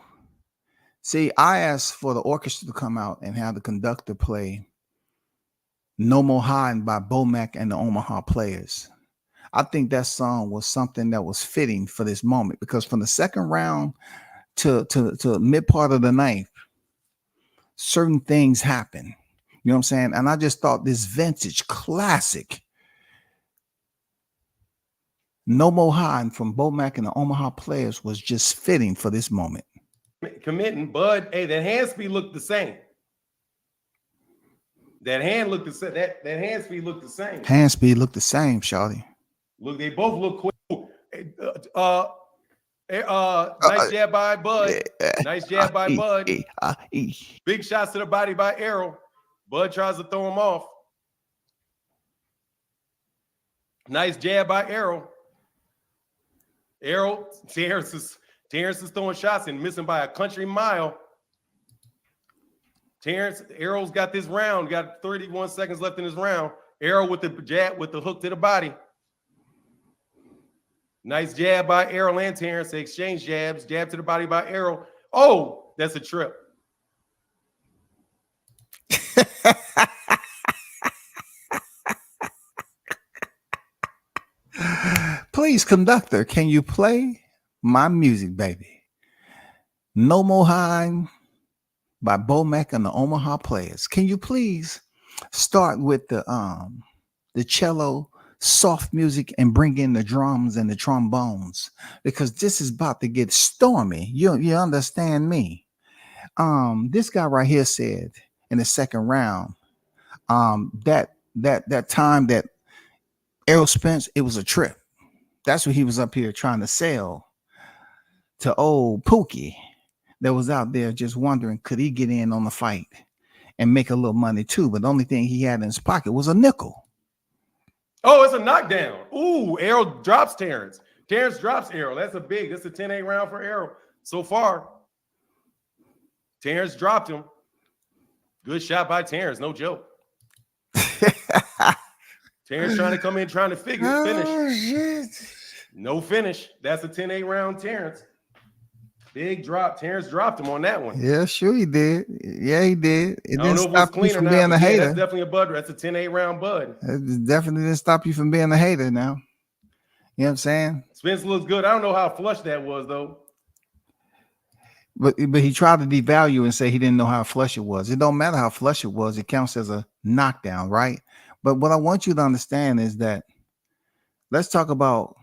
See, I asked for the orchestra to come out and have the conductor play No More Hiding by Bomac and the Omaha Players. I think that song was something that was fitting for this moment, because from the second round to mid part of the ninth, certain things happen. You know what I'm saying? And I just thought this vintage classic No More Hiding from Bomac and the Omaha Players was just fitting for this moment. Committing, Bud. Hey, that hand speed looked the same. That hand looked the same. That hand speed looked the same. Hand speed looked the same, shawty. Look, they both look quick. Nice jab by Bud. Nice jab by Bud. Big shots to the body by Arrow. Bud tries to throw him off. Nice jab by Arrow. Terrence is throwing shots and missing by a country mile. Arrow's got this round. Got 31 seconds left in this round. Arrow with the jab, with the hook to the body. Nice jab by Arrow and Terrence. They exchange jabs. Jab to the body by Arrow. Oh, that's a trip. Please, conductor, can you play my music, baby? No More Hiding by Bomac and the Omaha Players. Can you please start with the cello, soft music, and bring in the drums and the trombones, because this is about to get stormy. You understand me? This guy right here said in the second round, that time that Errol Spence, it was a trip. That's what he was up here trying to sell to old Pookie that was out there just wondering, could he get in on the fight and make a little money too? But the only thing he had in his pocket was a nickel. Oh, it's a knockdown. Ooh, Arrow drops Terrence. Terrence drops Arrow. That's a 10-8 round for Arrow so far. Terrence dropped him. Good shot by Terrence, no joke. Terrence trying to come in, trying to finish. Oh, shit. No finish. That's a 10-8 round Terrence. Big drop. Terrence dropped him on that one. Yeah, sure he did. Yeah, he did. It I don't didn't know if it was stop you clean or from not, being a but yeah, hater. that's definitely a bud. That's a 10-8 round bud. It definitely didn't stop you from being a hater now. You know what I'm saying? Spence looks good. I don't know how flush that was, though. But he tried to devalue and say he didn't know how flush it was. It don't matter how flush it was. It counts as a knockdown, right? But what I want you to understand is that let's talk about,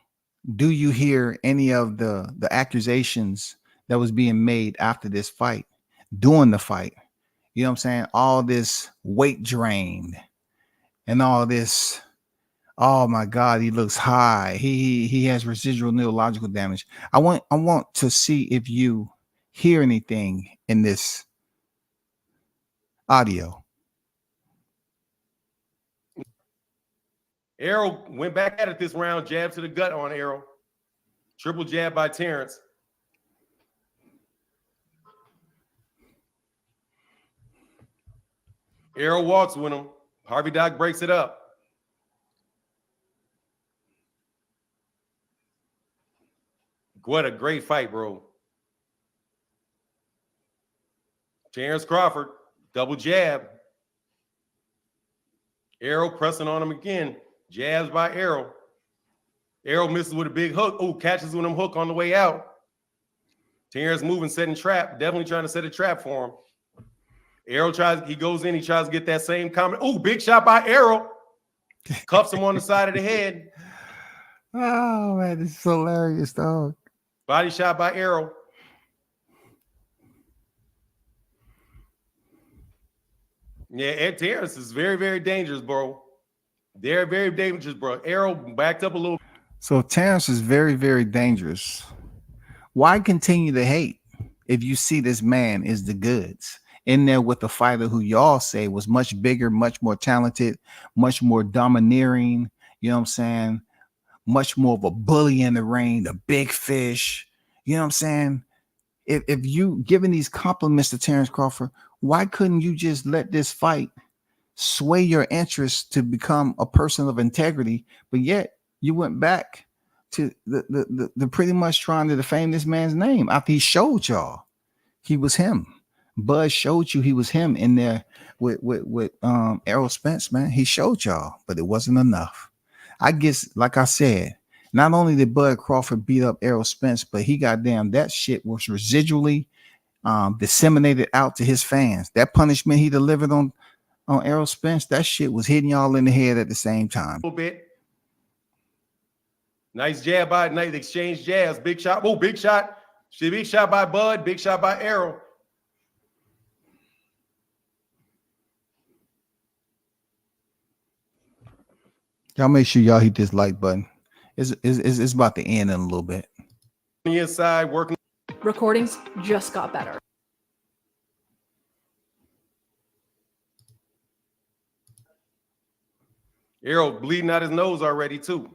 do you hear any of the accusations that was being made after this fight, during the fight? You know what I'm saying? All this weight drain and all this, oh my God, he looks high. He has residual neurological damage. I want to see if you hear anything in this audio. Errol went back at it this round, jab to the gut on Errol. Triple jab by Terrence. Errol walks with him. Harvey Doc breaks it up. What a great fight, bro. Terrence Crawford, double jab. Errol pressing on him again. Jabs by Errol. Errol misses with a big hook. Oh, catches with him hook on the way out. Terrence moving, setting trap. Definitely trying to set a trap for him. Errol he goes in, he tries to get that same comment. Oh, big shot by Errol. Cuffs him on the side of the head. Oh, man, this is hilarious, dog. Body shot by Errol. Yeah, Ed Terrence is very, very dangerous, bro. They're very dangerous, bro. Errol backed up a little. So Terrence is very, very dangerous. Why continue to hate if you see this man is the goods in there with a fighter who y'all say was much bigger, much more talented, much more domineering, you know what I'm saying? Much more of a bully in the ring, the big fish, you know what I'm saying? If you giving these compliments to Terrence Crawford, why couldn't you just let this fight sway your interest to become a person of integrity? But yet you went back to the pretty much trying to defame this man's name after he showed y'all he was him. Bud showed you he was him in there with Errol Spence, man. He showed y'all, but it wasn't enough. I guess, like I said, not only did Bud Crawford beat up Errol Spence, but he goddamn that shit was residually disseminated out to his fans. That punishment he delivered on Errol Spence, that shit was hitting y'all in the head at the same time. A little bit. Nice jab by nice exchange jabs. Big shot. Oh, big shot. Big shot by Bud. Big shot by Errol. Y'all make sure y'all hit this like button. It's about to end in a little bit. On the inside, working. Recordings just got better. Errol bleeding out his nose already, too.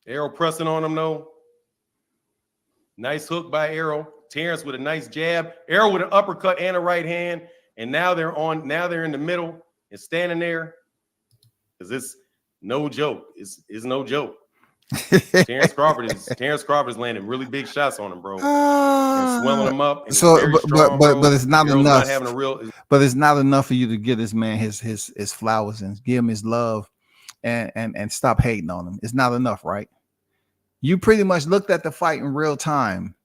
Errol pressing on him, though. Nice hook by Errol. Terrence with a nice jab. Errol with an uppercut and a right hand. And now they're in the middle and standing there. Because it's no joke. It's no joke. Terrence Crawford is landing really big shots on him, bro. And swelling him up. And so, strong, but it's not Errol's enough. Not having a real. But it's not enough for you to give this man his flowers and give him his love, and stop hating on him. It's not enough, right? You pretty much looked at the fight in real time,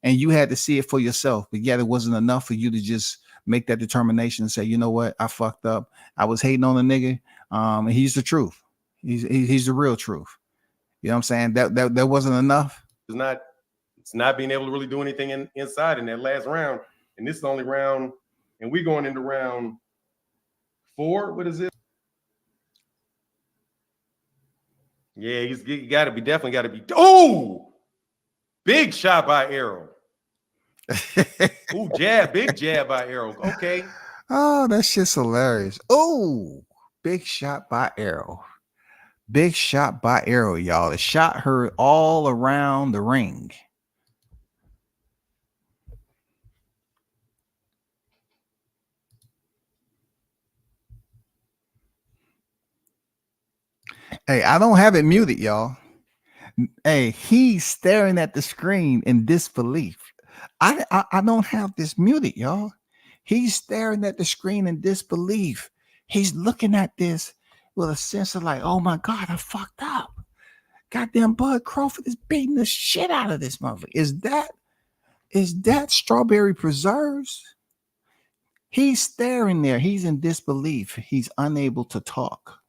and you had to see it for yourself. But yet, it wasn't enough for you to just make that determination and say, you know what, I fucked up. I was hating on the nigga. And he's the truth. He's the real truth. You know what I'm saying? That wasn't enough. It's not being able to really do anything inside in that last round. And this is the only round, and we're going into round 4. What is it? Yeah, he's definitely got to be. Oh, big shot by Errol. Ooh, big jab by Errol. Okay. Oh, that shit's hilarious. Oh, big shot by Errol. Big shot by Errol, y'all. The shot heard all around the ring. Hey, I don't have it muted, y'all. Hey, he's staring at the screen in disbelief. I don't have this muted, y'all. He's staring at the screen in disbelief. He's looking at this with a sense of like, oh my God, I fucked up. Goddamn Bud Crawford is beating the shit out of this motherfucker. Is that strawberry preserves? He's staring there. He's in disbelief. He's unable to talk.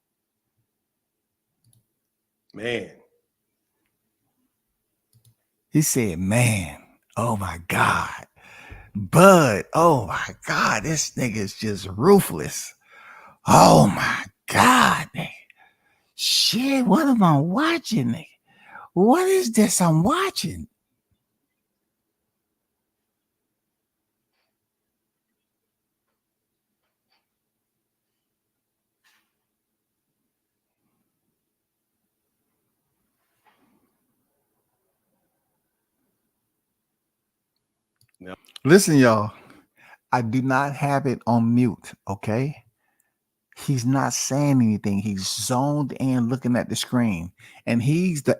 Man. He said, man, oh my God. Bud, oh my God, this nigga is just ruthless. Oh my God. Nigga. Shit, what am I watching? Nigga? What is this I'm watching? No. Listen, y'all, I do not have it on mute, okay? He's not saying anything. He's zoned in looking at the screen. And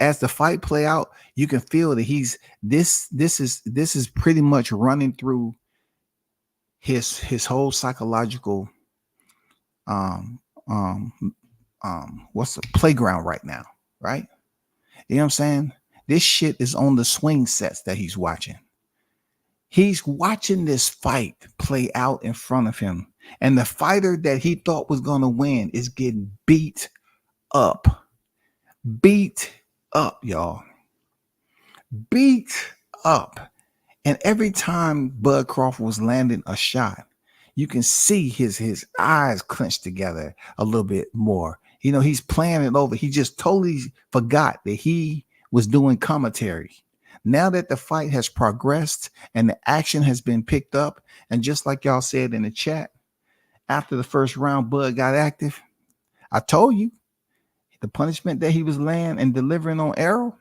as the fight play out, you can feel that this is pretty much running through his whole psychological what's the playground right now, right? You know what I'm saying? This shit is on the swing sets that he's watching. He's watching this fight play out in front of him. And the fighter that he thought was going to win is getting beat up. Beat up, y'all. Beat up. And every time Bud Crawford was landing a shot, you can see his eyes clenched together a little bit more. You know, he's playing it over. He just totally forgot that he was doing commentary. Now that the fight has progressed and the action has been picked up, and just like y'all said in the chat, after the first round, Bud got active. I told you the punishment that he was laying and delivering on Errol,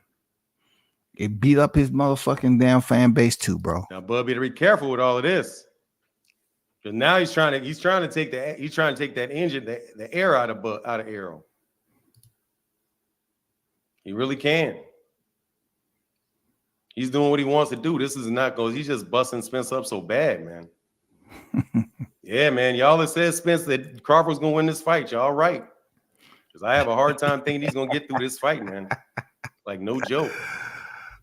it beat up his motherfucking damn fan base too, bro. Now, Bud, better be careful with all of this. Because now he's trying to take that engine, the air out of Errol. He really can. He's doing what he wants to do. This is not going. He's just busting Spence up so bad, man. Yeah, man. Y'all that said Spence that Crawford's gonna win this fight, y'all right? Because I have a hard time thinking he's gonna get through this fight, man. Like no joke.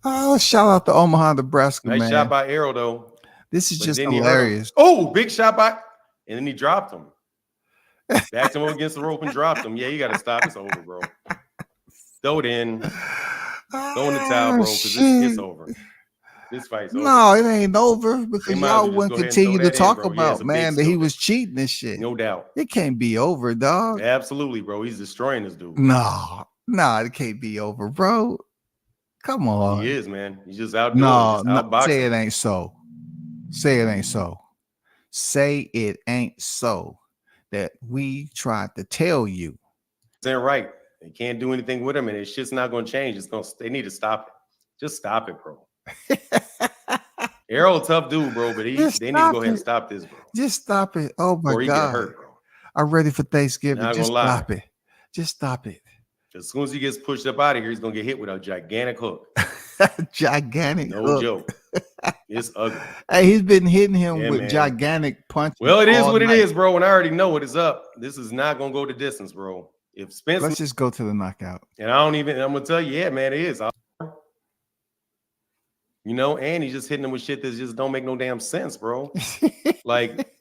Oh, shout out to Omaha, Nebraska, Nice man. shot by Errol, though. This is just hilarious. Oh, big shot by, and then he dropped him. Backed him up against the rope and dropped him. Yeah, you got to stop. It's over, bro. Throw it in. Throw in the towel, bro, because it's over. This fight's over. No, it ain't over because y'all wouldn't continue to talk about, man, that he was cheating and shit. No doubt. It can't be over, dog. Absolutely, bro. He's destroying this dude. No, it can't be over, bro. Come on. He is, man. He's just outdoing. No, say it ain't so. Say it ain't so. Say it ain't so. That we tried to tell you. It's ain't right. They can't do anything with him, and it's just not going to change. They need to stop it. Just stop it, bro. Errol, tough dude, bro, but they need to go ahead and stop this, bro. Just stop it. Oh my Or he God. get hurt, bro. I'm ready for Thanksgiving. Not Just gonna lie. stop it. Just stop it. As soon as he gets pushed up out of here, he's gonna get hit with a gigantic hook. Gigantic. No hook. joke. It's ugly. Hey, he's been hitting him with man. gigantic punches. Well, it is what night. it is, bro. And I already know what is up. This is not gonna go the distance, bro. If Spence, Let's just go to the knockout. and I'm gonna tell you, yeah, man, it is. You know, and he's just hitting him with shit that just don't make no damn sense, bro. Like,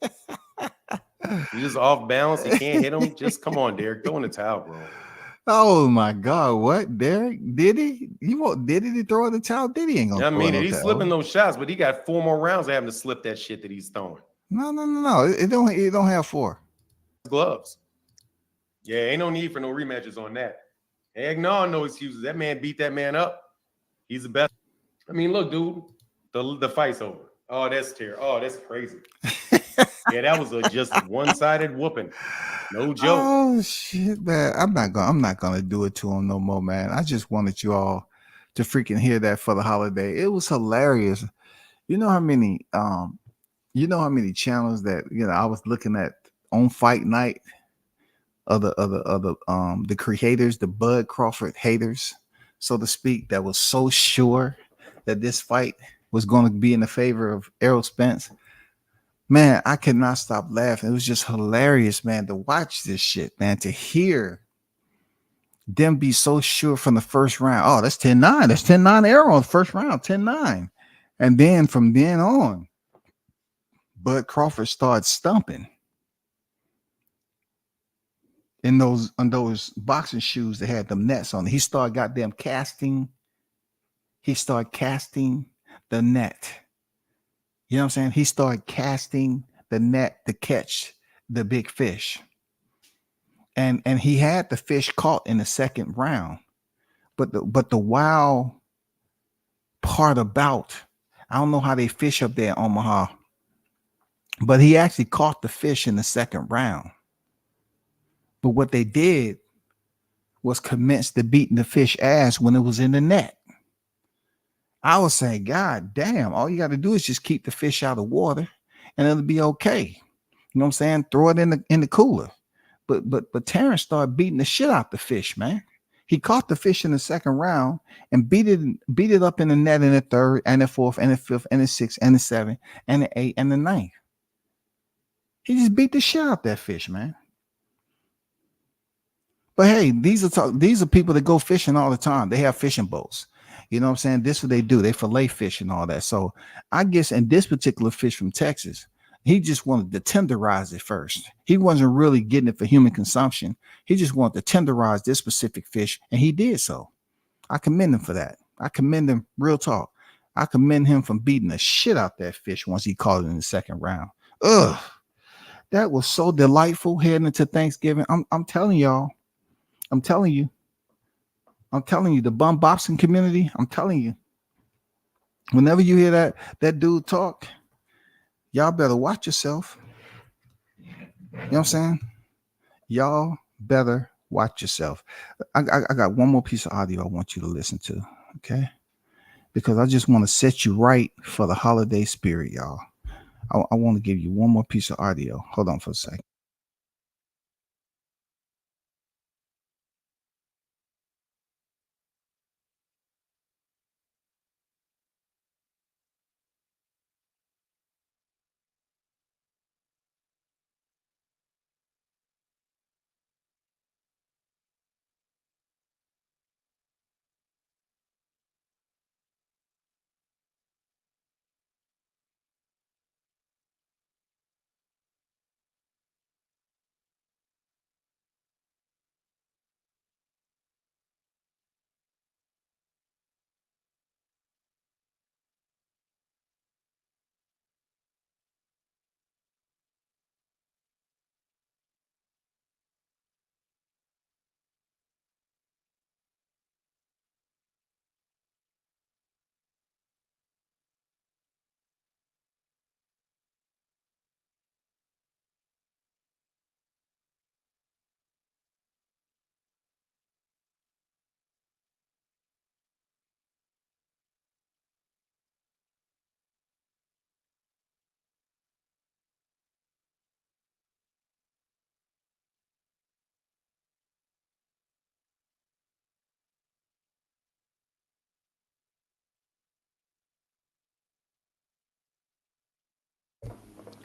he's just off balance. He can't hit him. Just come on, Derek. Throw in the towel, bro. Oh my God! What, Derek? Did he? Did he throw in the towel? Did he? Ain't gonna. I mean, he's slipping those shots, but he got 4 more rounds of having to slip that shit that he's throwing. No. It don't have 4 gloves. Yeah, ain't no need for no rematches on that. Heck no excuses. That man beat that man up. He's the best. I mean, look, dude, the fight's over. Oh, that's terrible. Oh, that's crazy. Yeah, that was just one-sided whooping. No joke. Oh shit, man! I'm not gonna do it to him no more, man. I just wanted you all to freaking hear that for the holiday. It was hilarious. You know how many channels that I was looking at on fight night the creators, the Bud Crawford haters, so to speak, that was so sure that this fight was going to be in the favor of Errol Spence. Man, I could not stop laughing. It was just hilarious, man, to watch this shit, man, to hear them be so sure from the first round. Oh, that's 10-9. That's 10-9 Errol in the first round, 10-9. And then from then on, Bud Crawford started stumping in those boxing shoes that had them nets on it. He started goddamn casting. He started casting the net. You know what I'm saying? He started casting the net to catch the big fish. And he had the fish caught in the second round. But the wild part about, I don't know how they fish up there in Omaha, but he actually caught the fish in the second round. But what they did was commence to beating the fish ass when it was in the net. I was saying, God damn, all you got to do is just keep the fish out of water and it'll be okay. You know what I'm saying? Throw it in the cooler. But Terrence started beating the shit out the fish, man. He caught the fish in the second round and beat it up in the net in the third and the fourth and the fifth and the sixth and the seventh and the eighth and the ninth. He just beat the shit out that fish, man. But hey, these are people that go fishing all the time. They have fishing boats. You know what I'm saying? This is what they do. They fillet fish and all that. So I guess in this particular fish from Texas, he just wanted to tenderize it first. He wasn't really getting it for human consumption. He just wanted to tenderize this specific fish, and he did so. I commend him for that. I commend him, real talk. I commend him from beating the shit out that fish once he caught it in the second round. Ugh. That was so delightful heading into Thanksgiving. I'm telling y'all. I'm telling you, the bum boxing community, I'm telling you, whenever you hear that dude talk, y'all better watch yourself. You know what I'm saying? Y'all better watch yourself. I got one more piece of audio I want you to listen to, okay? Because I just want to set you right for the holiday spirit, y'all. I want to give you one more piece of audio. Hold on for a second.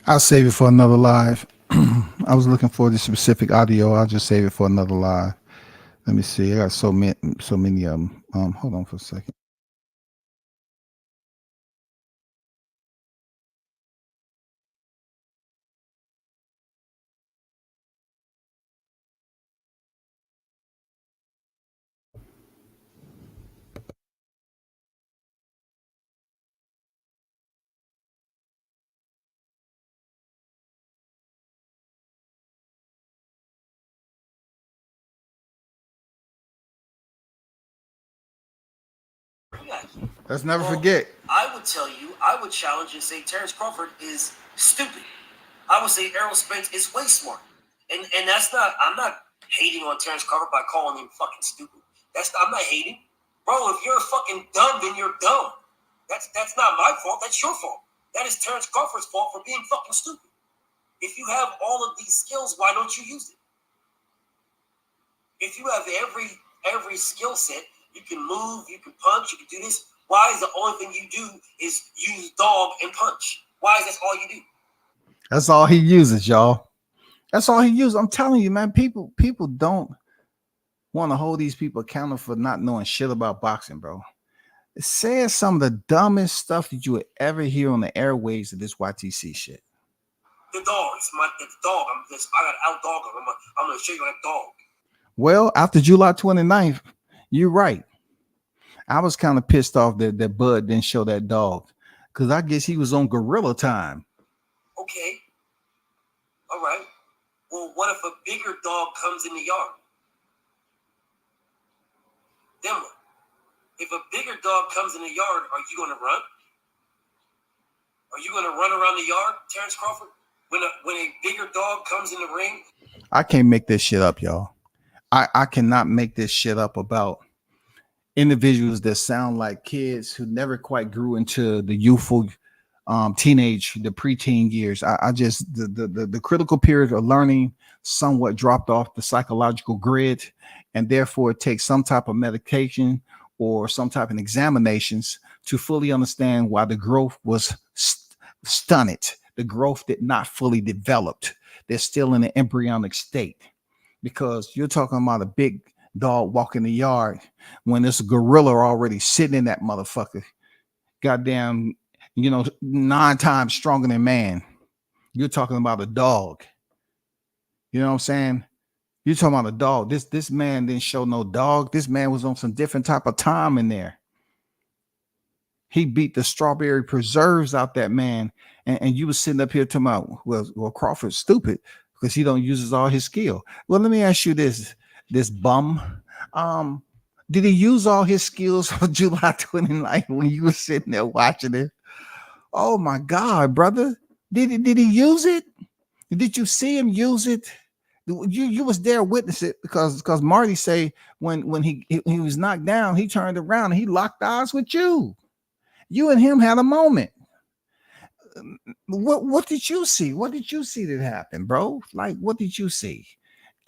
I'll save it for another live. I was looking for this specific audio. I'll just save it for another live. Let me see. I got so many of them. Hold on for a second. Let's never forget. I would tell you, I would challenge and say Terrence Crawford is stupid. I would say Errol Spence is way smart. And that's not, I'm not hating on Terrence Crawford by calling him fucking stupid. I'm not hating. Bro, if you're fucking dumb, then you're dumb. That's not my fault. That's your fault. That is Terrence Crawford's fault for being fucking stupid. If you have all of these skills, why don't you use it? If you have every skill set, you can move, you can punch, you can do this. Why is the only thing you do is use dog and punch? Why is that all you do? That's all he uses, y'all. That's all he uses. I'm telling you, man. People don't want to hold these people accountable for not knowing shit about boxing, bro. It says some of the dumbest stuff that you would ever hear on the airwaves of this YTC shit. The dog, it's the dog. I got to out dog him. I'm gonna show you like dog. Well, after July 29th, you're right. I was kind of pissed off that Bud didn't show that dog, because I guess he was on gorilla time. Okay. All right. Well, what if a bigger dog comes in the yard? Then what? If a bigger dog comes in the yard, are you going to run? Are you going to run around the yard, Terrence Crawford? When a bigger dog comes in the ring? I can't make this shit up, y'all. I cannot make this shit up about individuals that sound like kids who never quite grew into the youthful teenage, the preteen years. I just the critical period of learning somewhat dropped off the psychological grid, and therefore it takes some type of medication or some type of examinations to fully understand why the growth was stunted. The growth did not fully developed. They're still in an embryonic state, because you're talking about a big dog walking the yard when there's a gorilla already sitting in that motherfucker. Goddamn, 9 times stronger than man. You're talking about a dog. You know what I'm saying? You're talking about a dog. This man didn't show no dog. This man was on some different type of time in there. He beat the strawberry preserves out that man. And you was sitting up here talking about, well, Crawford's stupid because he don't use all his skill. Well, let me ask you this bum. Did he use all his skills on July 29th when you were sitting there watching it? Oh my God, brother. Did he use it? Did you see him use it? You was there witness it, because Marty say when he was knocked down, he turned around and he locked eyes with you. You and him had a moment. What did you see? What did you see that happened, bro? Like, what did you see?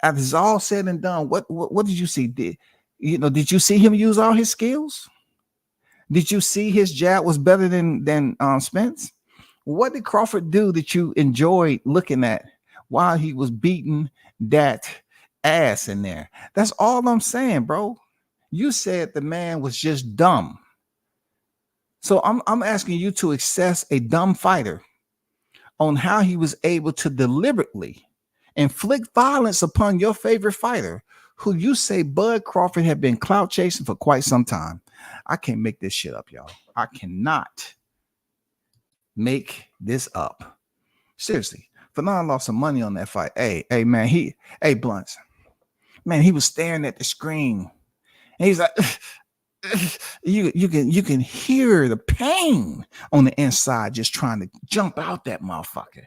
After it's all said and done, what did you see? Did you see him use all his skills? Did you see his jab was better than Spence? What did Crawford do that you enjoyed looking at while he was beating that ass in there? That's all I'm saying, bro. You said the man was just dumb. So I'm asking you to assess a dumb fighter on how he was able to deliberately inflict violence upon your favorite fighter, who you say Bud Crawford had been clout chasing for quite some time. I can't make this shit up, y'all. I cannot make this up. Seriously. Fanon lost some money on that fight. Hey, man, Blunts. Man, he was staring at the screen. And he's like, you can hear the pain on the inside just trying to jump out that motherfucker.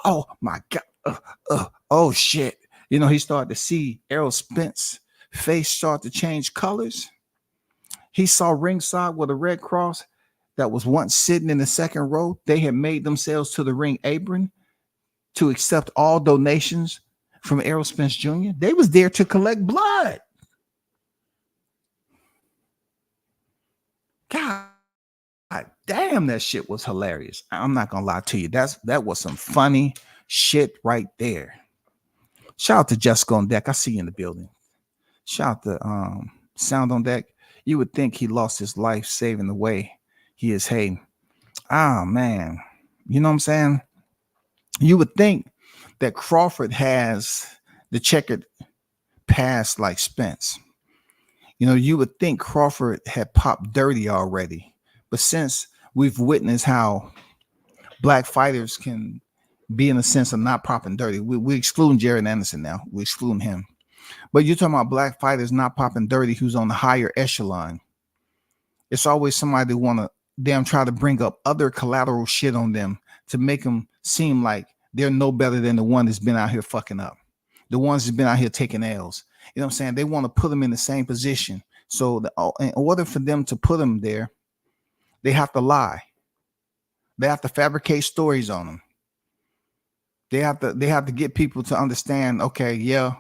Oh my God. Oh shit. He started to see Errol Spence's face start to change colors. He saw ringside with a red cross that was once sitting in the second row. They had made themselves to the ring apron to accept all donations from Errol Spence Jr. They was there to collect blood. God damn, that shit was hilarious. I'm not gonna lie to you. That was some funny shit right there. Shout out to Jessica on deck. I see you in the building. Shout out to Sound on Deck. You would think he lost his life saving the way he is hating. Ah, man. You know what I'm saying? You would think that Crawford has the checkered past like Spence. You would think Crawford had popped dirty already. But since we've witnessed how black fighters can be in a sense of not popping dirty, we're excluding Jared Anderson now. We're excluding him. But you're talking about black fighters not popping dirty who's on the higher echelon. It's always somebody that want to damn try to bring up other collateral shit on them to make them seem like they're no better than the one that's been out here fucking up. The ones that's been out here taking L's. You know what I'm saying? They want to put them in the same position. So in order for them to put them there, they have to lie. They have to fabricate stories on them. They have to get people to understand, okay, yeah,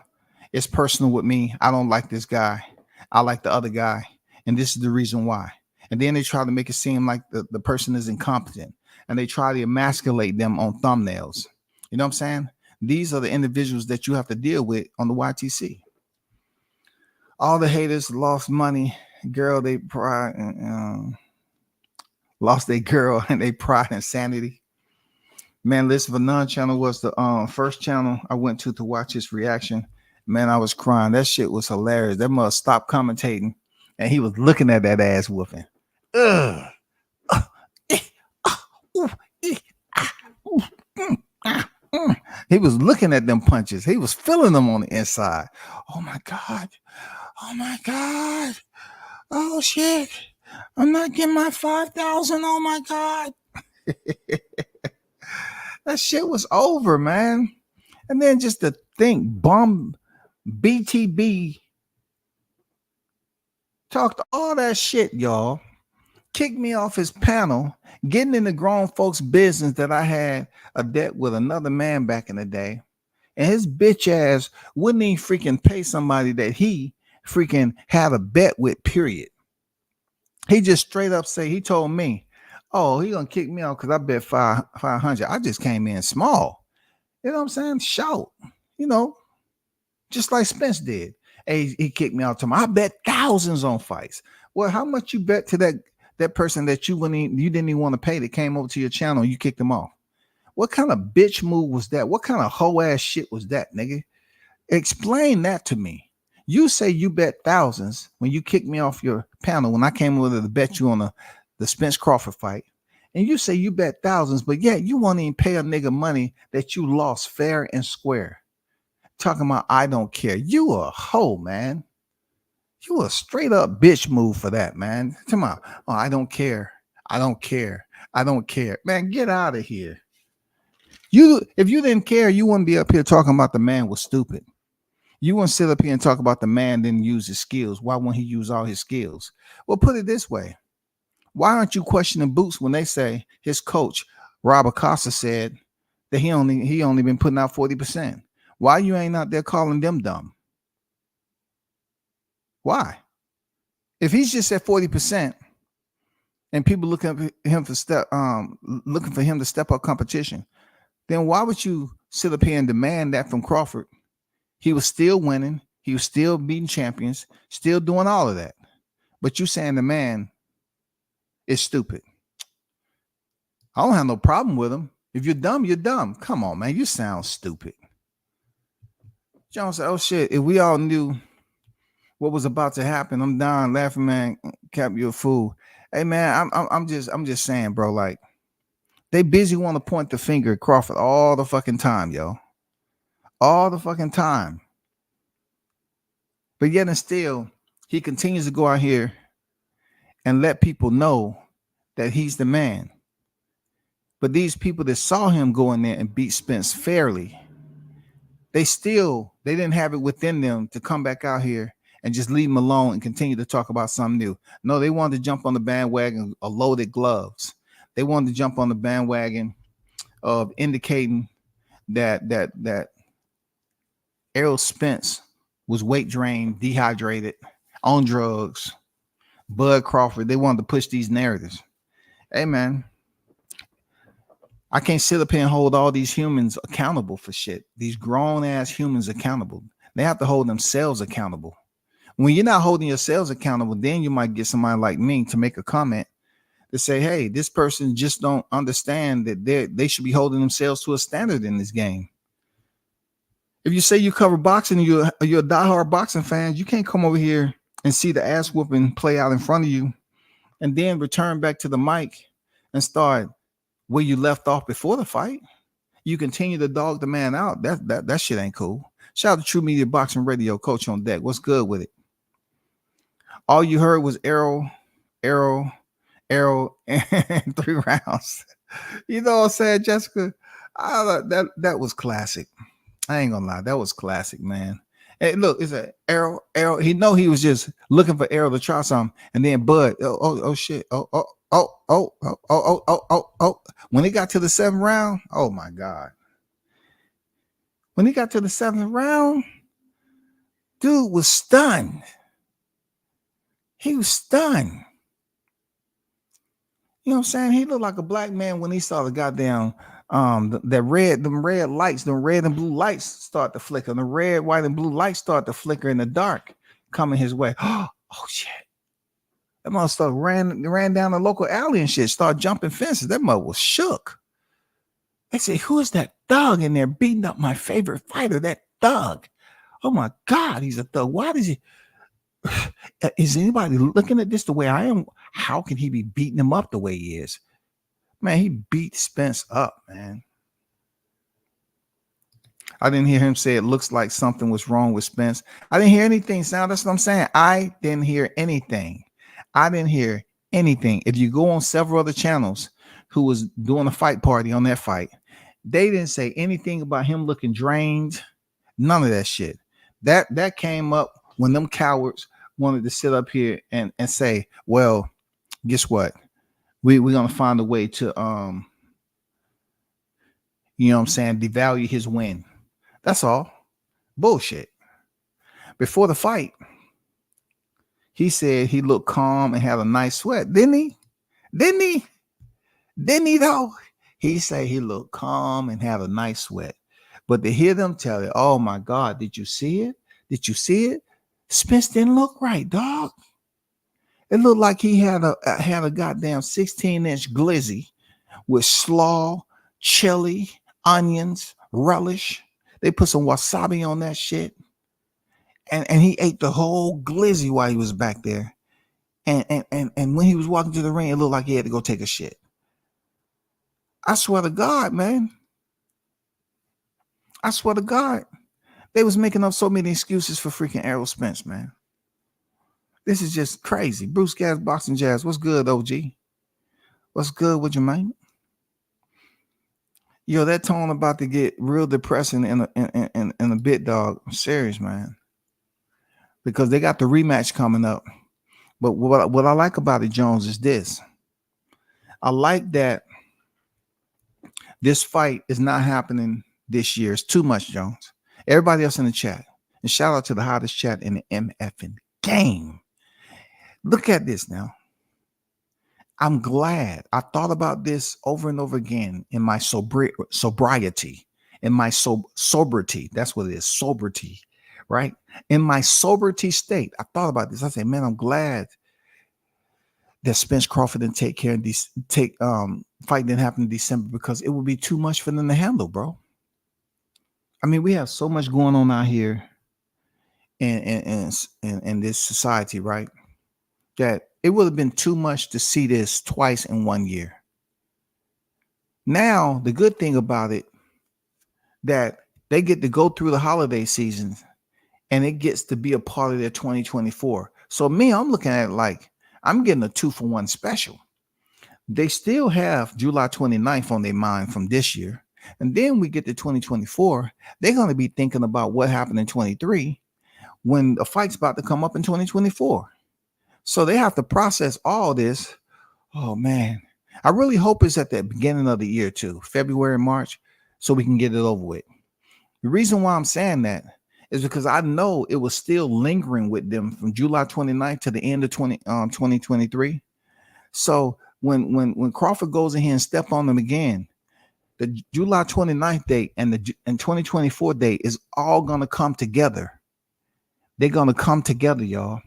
it's personal with me. I don't like this guy. I like the other guy. And this is the reason why. And then they try to make it seem like the person is incompetent. And they try to emasculate them on thumbnails. You know what I'm saying? These are the individuals that you have to deal with on the YTC. All the haters lost money. Girl, they pride and lost their girl and they pride and sanity. Man, List of a None channel was the first channel I went to watch his reaction. Man, I was crying. That shit was hilarious. That must stop commentating. And he was looking at that ass whooping. He was looking at them punches. He was feeling them on the inside. Oh my God. Oh my God. Oh shit. I'm not getting my 5,000. Oh my God. That shit was over, man. And then just to think, BTB talked all that shit, y'all. Kicked me off his panel, getting in the grown folks' business that I had a debt with another man back in the day. And his bitch ass wouldn't even freaking pay somebody that he freaking had a bet with, period. He just straight up say, he told me, oh, he gonna kick me off because I bet 500. I just came in small. You know what I'm saying? Shout, you know, just like Spence did. Hey, he kicked me out to me. I bet thousands on fights. Well, how much you bet to that person that you didn't even want to pay that came over to your channel and you kicked them off? What kind of bitch move was that? What kind of hoe ass shit was that, nigga? Explain that to me. You say you bet thousands when you kicked me off your panel when I came over to bet you on the Spence Crawford fight. And you say you bet thousands, but yet you won't even pay a nigga money that you lost fair and square. Talking about I don't care. You a hoe, man. You a straight up bitch move for that, man. Come on. Oh, I don't care. I don't care. I don't care. Man, get out of here. If you didn't care, you wouldn't be up here talking about the man was stupid. You wouldn't sit up here and talk about the man didn't use his skills. Why won't he use all his skills? Well, put it this way. Why aren't you questioning Boots when they say his coach, Rob Acosta, said that he only been putting out 40%? Why you ain't out there calling them dumb? Why? If he's just at 40% and people looking for him to step up competition, then why would you sit up here and demand that from Crawford? He was still winning. He was still beating champions, still doing all of that. But you saying the man is stupid. I don't have no problem with him. If you're dumb, you're dumb. Come on, man. You sound stupid. John said, oh shit, if we all knew what was about to happen, I'm dying laughing, man. Cap, you're a fool. Hey man, I'm just saying, bro, like they busy want to point the finger at Crawford all the fucking time, yo. All the fucking time. But yet and still, he continues to go out here and let people know that he's the man. But these people that saw him go in there and beat Spence fairly, they didn't have it within them to come back out here and just leave him alone and continue to talk about something new. No, they wanted to jump on the bandwagon of loaded gloves. They wanted to jump on the bandwagon of indicating that Errol Spence was weight drained, dehydrated, on drugs. Bud Crawford, they wanted to push these narratives. Hey, man, I can't sit up here and hold all these humans accountable for shit. These grown-ass humans accountable. They have to hold themselves accountable. When you're not holding yourselves accountable, then you might get somebody like me to make a comment to say, hey, this person just don't understand that they should be holding themselves to a standard in this game. If you say you cover boxing and you're a diehard boxing fan, you can't come over here and see the ass whooping play out in front of you and then return back to the mic and start where you left off before the fight. You continue to dog the man out. That shit ain't cool. Shout out to True Media Boxing Radio, Coach on deck. What's good with it? All you heard was arrow, and 3 rounds. You know what I'm saying, Jessica? That was classic. I ain't gonna lie, that was classic, man. Hey, look, it's an arrow. He know he was just looking for Errol to try something, and then Bud, oh shit, oh. When it got to the 7th round, oh my God, When he got to the 7th round, dude was stunned. He was stunned. You know what I'm saying? He looked like a black man when he saw the goddamn them red lights, them red and blue lights start to flicker. The red, white, and blue lights start to flicker in the dark coming his way. Oh shit. That motherfucker ran down the local alley and shit, started jumping fences. That mother was shook. They said, who is that thug in there beating up my favorite fighter? That thug. Oh my God, he's a thug. Why does he? Is anybody looking at this the way I am? How can he be beating him up the way he is? Man, he beat Spence up, man. I didn't hear him say it looks like something was wrong with Spence. I didn't hear anything, Sound. That's what I'm saying. I didn't hear anything. I didn't hear anything. If you go on several other channels who was doing a fight party on that fight, they didn't say anything about him looking drained. None of that shit. That came up when them cowards wanted to sit up here and say, well, guess what? We're gonna find a way to you know what I'm saying, devalue his win. That's all. Bullshit. Before the fight, he said he looked calm and had a nice sweat. Didn't he? Didn't he though? He said he looked calm and had a nice sweat. But to hear them tell it, oh my God, did you see it? Did you see it? Spence didn't look right, dog. It looked like he had a goddamn 16-inch glizzy with slaw, chili, onions, relish. They put some wasabi on that shit. And he ate the whole glizzy while he was back there. And when he was walking to the ring, it looked like he had to go take a shit. I swear to God, man. I swear to God. They was making up so many excuses for freaking Errol Spence, man. This is just crazy. Bruce Gas, Boxing Jazz. What's good, OG? What's good with you, man? Yo, that tone about to get real depressing in a bit, dog. I'm serious, man. Because they got the rematch coming up. But what I like about it, Jones, is this. I like that this fight is not happening this year. It's too much, Jones. Everybody else in the chat. And shout out to the hottest chat in the MFing game. Look at this now. I'm glad. I thought about this over and over again in my sobriety, in my sobriety. That's what it is, sobriety, right? In my sobriety state, I thought about this. I said, man, I'm glad that Spence Crawford didn't fight didn't happen in December, because it would be too much for them to handle, bro. I mean, we have so much going on out here in this society, right? That it would have been too much to see this twice in 1 year. Now, the good thing about it, that they get to go through the holiday season and it gets to be a part of their 2024. So me, I'm looking at it like I'm getting a 2-for-1 special. They still have July 29th on their mind from this year. And then we get to 2024. They're going to be thinking about what happened in 23 when a fight's about to come up in 2024. So they have to process all this. Oh, man. I really hope it's at the beginning of the year, too. February, March, so we can get it over with. The reason why I'm saying that is because I know it was still lingering with them from July 29th to the end of 2023. So when Crawford goes in here and step on them again, the July 29th date and 2024 date is all going to come together. They're going to come together, y'all.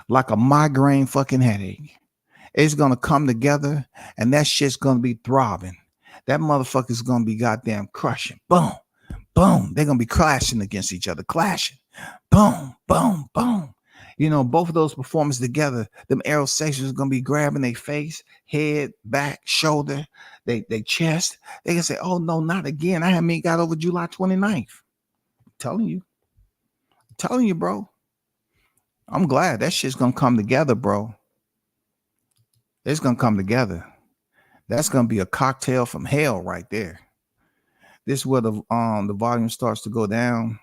Like a migraine fucking headache. It's going to come together and that shit's going to be throbbing. That motherfucker's going to be goddamn crushing. Boom, boom. They're going to be clashing against each other. Clashing. Boom, boom, boom. You know, both of those performances together, them Errol sections are going to be grabbing their face, head, back, shoulder, they chest. They can say, oh, no, not again. I haven't got over July 29th. I'm telling you, bro. I'm glad that shit's gonna come together, bro. It's gonna come together. That's gonna be a cocktail from hell right there. This is where the volume starts to go down.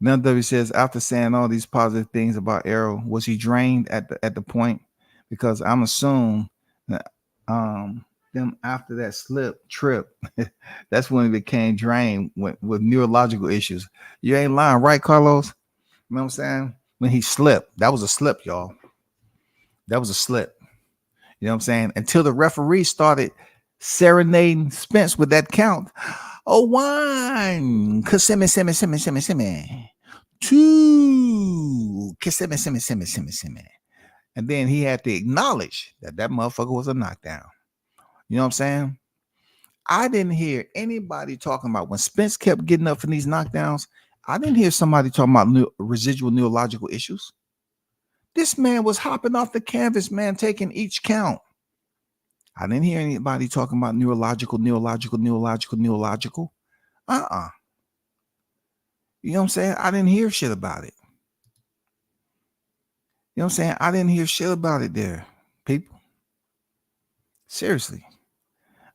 Now W says, after saying all these positive things about Errol, was he drained at the point? Because I'm assuming that them them after that trip. That's when it became drained with neurological issues. You ain't lying, right, Carlos? You know what I'm saying? When he slipped, that was a slip, y'all. That was a slip. You know what I'm saying? Until the referee started serenading Spence with that count. Oh, one. Kissimmee. Two. Kissimmee. And then he had to acknowledge that motherfucker was a knockdown. You know what I'm saying? I didn't hear anybody talking about when Spence kept getting up from these knockdowns. I didn't hear somebody talking about residual neurological issues. This man was hopping off the canvas, man, taking each count. I didn't hear anybody talking about neurological. You know what I'm saying? I didn't hear shit about it. You know what I'm saying? I didn't hear shit about it there, people. Seriously.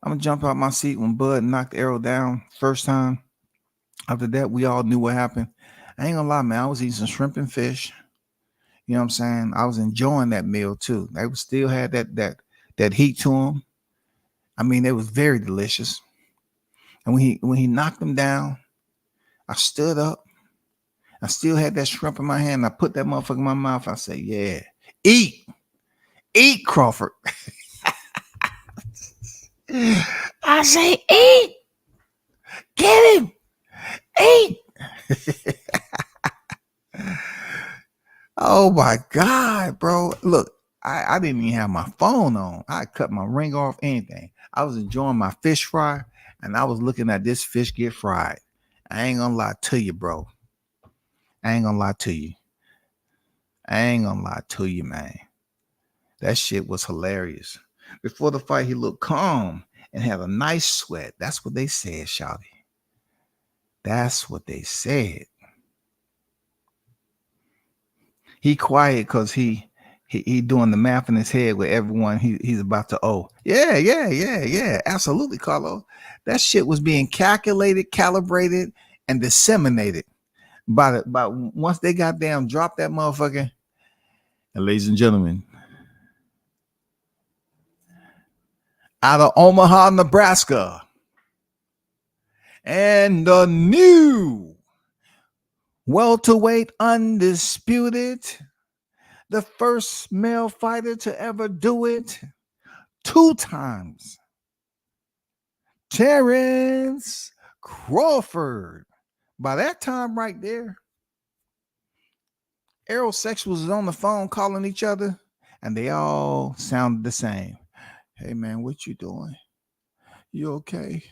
I'm going to jump out my seat when Bud knocked Errol down first time. After that, we all knew what happened. I ain't going to lie, man. I was eating some shrimp and fish. You know what I'm saying? I was enjoying that meal, too. They still had that heat to them. I mean, it was very delicious. And when he knocked them down, I stood up. I still had that shrimp in my hand. I put that motherfucker in my mouth. I said, yeah, eat, Crawford. I say, eat, get him, eat. Oh my God, bro. Look, I didn't even have my phone on. I cut my ring off, anything. I was enjoying my fish fry, and I was looking at this fish get fried. I ain't gonna lie to you, bro. I ain't gonna lie to you, man. That shit was hilarious. Before the fight, he looked calm and had a nice sweat. That's what they said, Shawty. That's what they said. He quiet because he doing the math in his head with everyone he's about to owe. Yeah. Absolutely, Carlos. That shit was being calculated, calibrated, and disseminated by once they got down, dropped that motherfucker. And ladies and gentlemen, out of Omaha, Nebraska, and the new welterweight undisputed, the first male fighter to ever do it 2 times, Terrence Crawford. By that time right there, Aerosexuals was on the phone calling each other, and they all sounded the same. Hey, man, what you doing? You okay?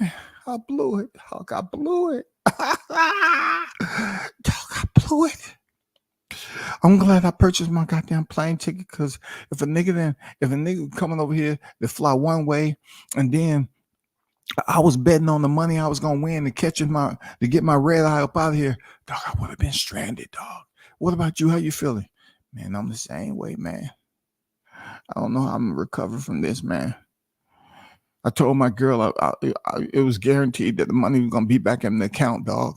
Man, I blew it, dog. I blew it. Dog, I blew it. I'm glad I purchased my goddamn plane ticket, because if a nigga coming over here to fly one way, and then I was betting on the money I was gonna win to get my red eye up out of here, dog, I would have been stranded, dog. What about you? How you feeling? Man, I'm the same way, man. I don't know how I'm gonna recover from this, man. I told my girl it was guaranteed that the money was gonna be back in the account, dog.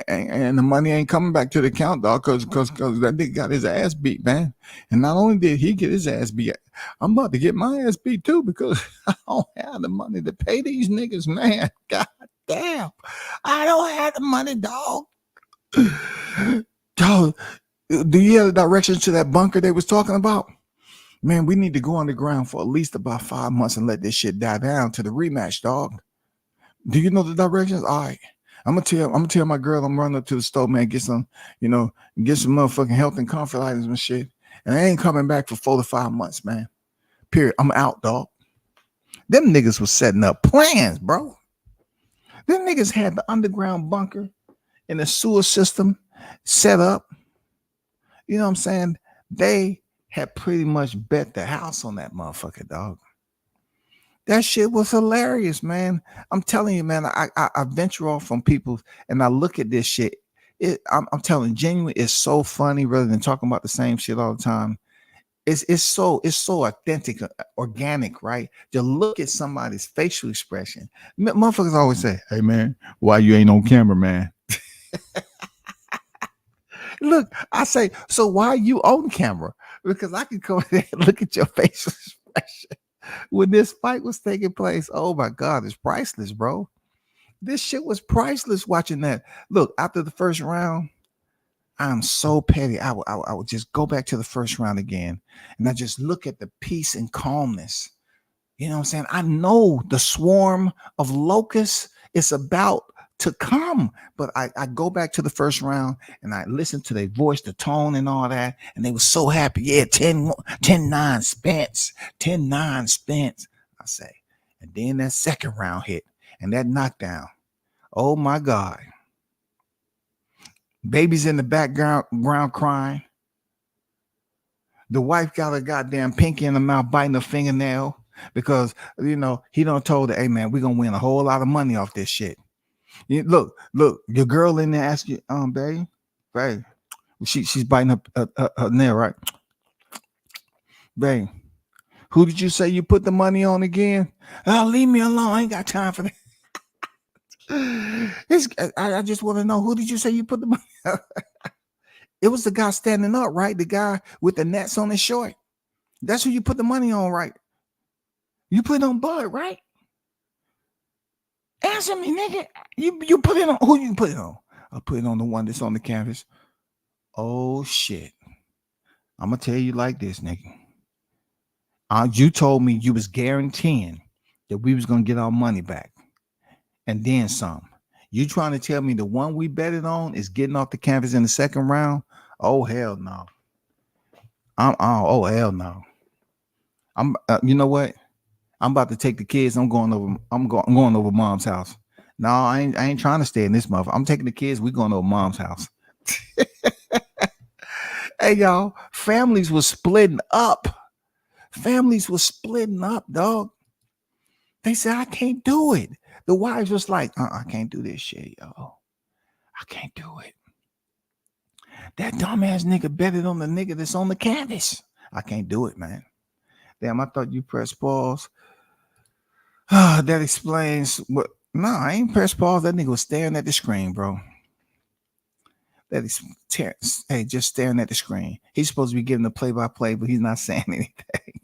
And the money ain't coming back to the account, dog, because that nigga got his ass beat, man. And not only did he get his ass beat, I'm about to get my ass beat too, because I don't have the money to pay these niggas, man. God damn. I don't have the money, dog. Dog, do you have the directions to that bunker they was talking about? Man, we need to go underground for at least about 5 months and let this shit die down to the rematch, dog. Do you know the directions? All right. I'm gonna tell my girl I'm running up to the store, man, get some motherfucking health and comfort items and shit. And I ain't coming back for 4 to 5 months, man. Period. I'm out, dog. Them niggas was setting up plans, bro. Them niggas had the underground bunker and the sewer system set up. You know what I'm saying? They had pretty much bet the house on that motherfucker, dog. That shit was hilarious, man. I'm telling you, man, I venture off from people and I look at this shit. I'm telling you, genuinely, it's so funny rather than talking about the same shit all the time. It's so authentic, organic, right? To look at somebody's facial expression. Motherfuckers always say, hey, man, why you ain't on camera, man? Look, I say, so why are you on camera? Because I can come there and look at your facial expression. when this fight was taking place. Oh my God, it's priceless, bro. This shit was priceless watching that. Look, after the first round, I'm so petty. I would just go back to the first round again, and I just look at the peace and calmness. You know what I'm saying? I know the swarm of locusts is about to come, but I go back to the first round and I listen to their voice, the tone and all that, and they were so happy. Yeah, 10-9 Spence, 10-9 Spence, I say. And then that second round hit and that knockdown. Oh my God. Baby's in the background crying. The wife got a goddamn pinky in the mouth biting her fingernail because, you know, he done told her, hey, man, we're going to win a whole lot of money off this shit. Look, your girl in there ask you, babe, she's biting her nail, right? Babe, who did you say you put the money on again? Oh, leave me alone. I ain't got time for that. I just want to know, who did you say you put the money on? It was the guy standing up, right? The guy with the nets on his short. That's who you put the money on, right? You put it on Bud, right? Answer me, nigga. You put it on, who you put it on? I put it on the one that's on the canvas. Oh shit. I'm gonna tell you like this, nigga. You told me you was guaranteeing that we was gonna get our money back. And then some. You trying to tell me the one we betted on is getting off the canvas in the second round? Oh hell no. Oh hell no. I'm you know what? I'm about to take the kids. I'm going over mom's house. No, I ain't trying to stay in this motherfucker. I'm taking the kids. We going over mom's house. Hey y'all, families was splitting up. Families was splitting up, dog. They said, I can't do it. The wives was like, I can't do this shit, yo. I can't do it. That dumbass nigga betted on the nigga that's on the canvas. I can't do it, man. Damn, I thought you pressed pause. That explains what. No, I ain't pressed pause. That nigga was staring at the screen, bro. That is just staring at the screen. He's supposed to be giving the play-by-play, but he's not saying anything.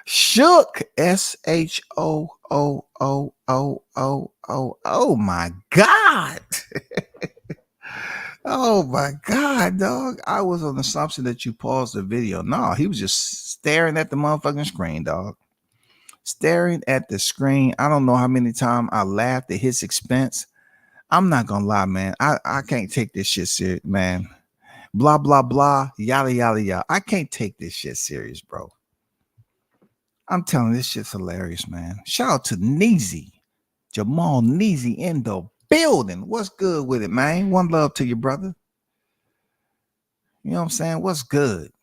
Shook, SHOOOOOO. Oh my God. Oh my God, dog. I was on the assumption that you paused the video. No, he was just staring at the motherfucking screen, dog. Staring at the screen. I don't know how many times I laughed at his expense. I'm not gonna lie, man. I can't take this shit serious, man. Blah, blah, blah, yada, yada, yada. I can't take this shit serious, bro. I'm telling you, this shit's hilarious, man. Shout out to Neezy. Jamal Neezy in the building. What's good with it, man? One love to you, brother. You know what I'm saying? What's good?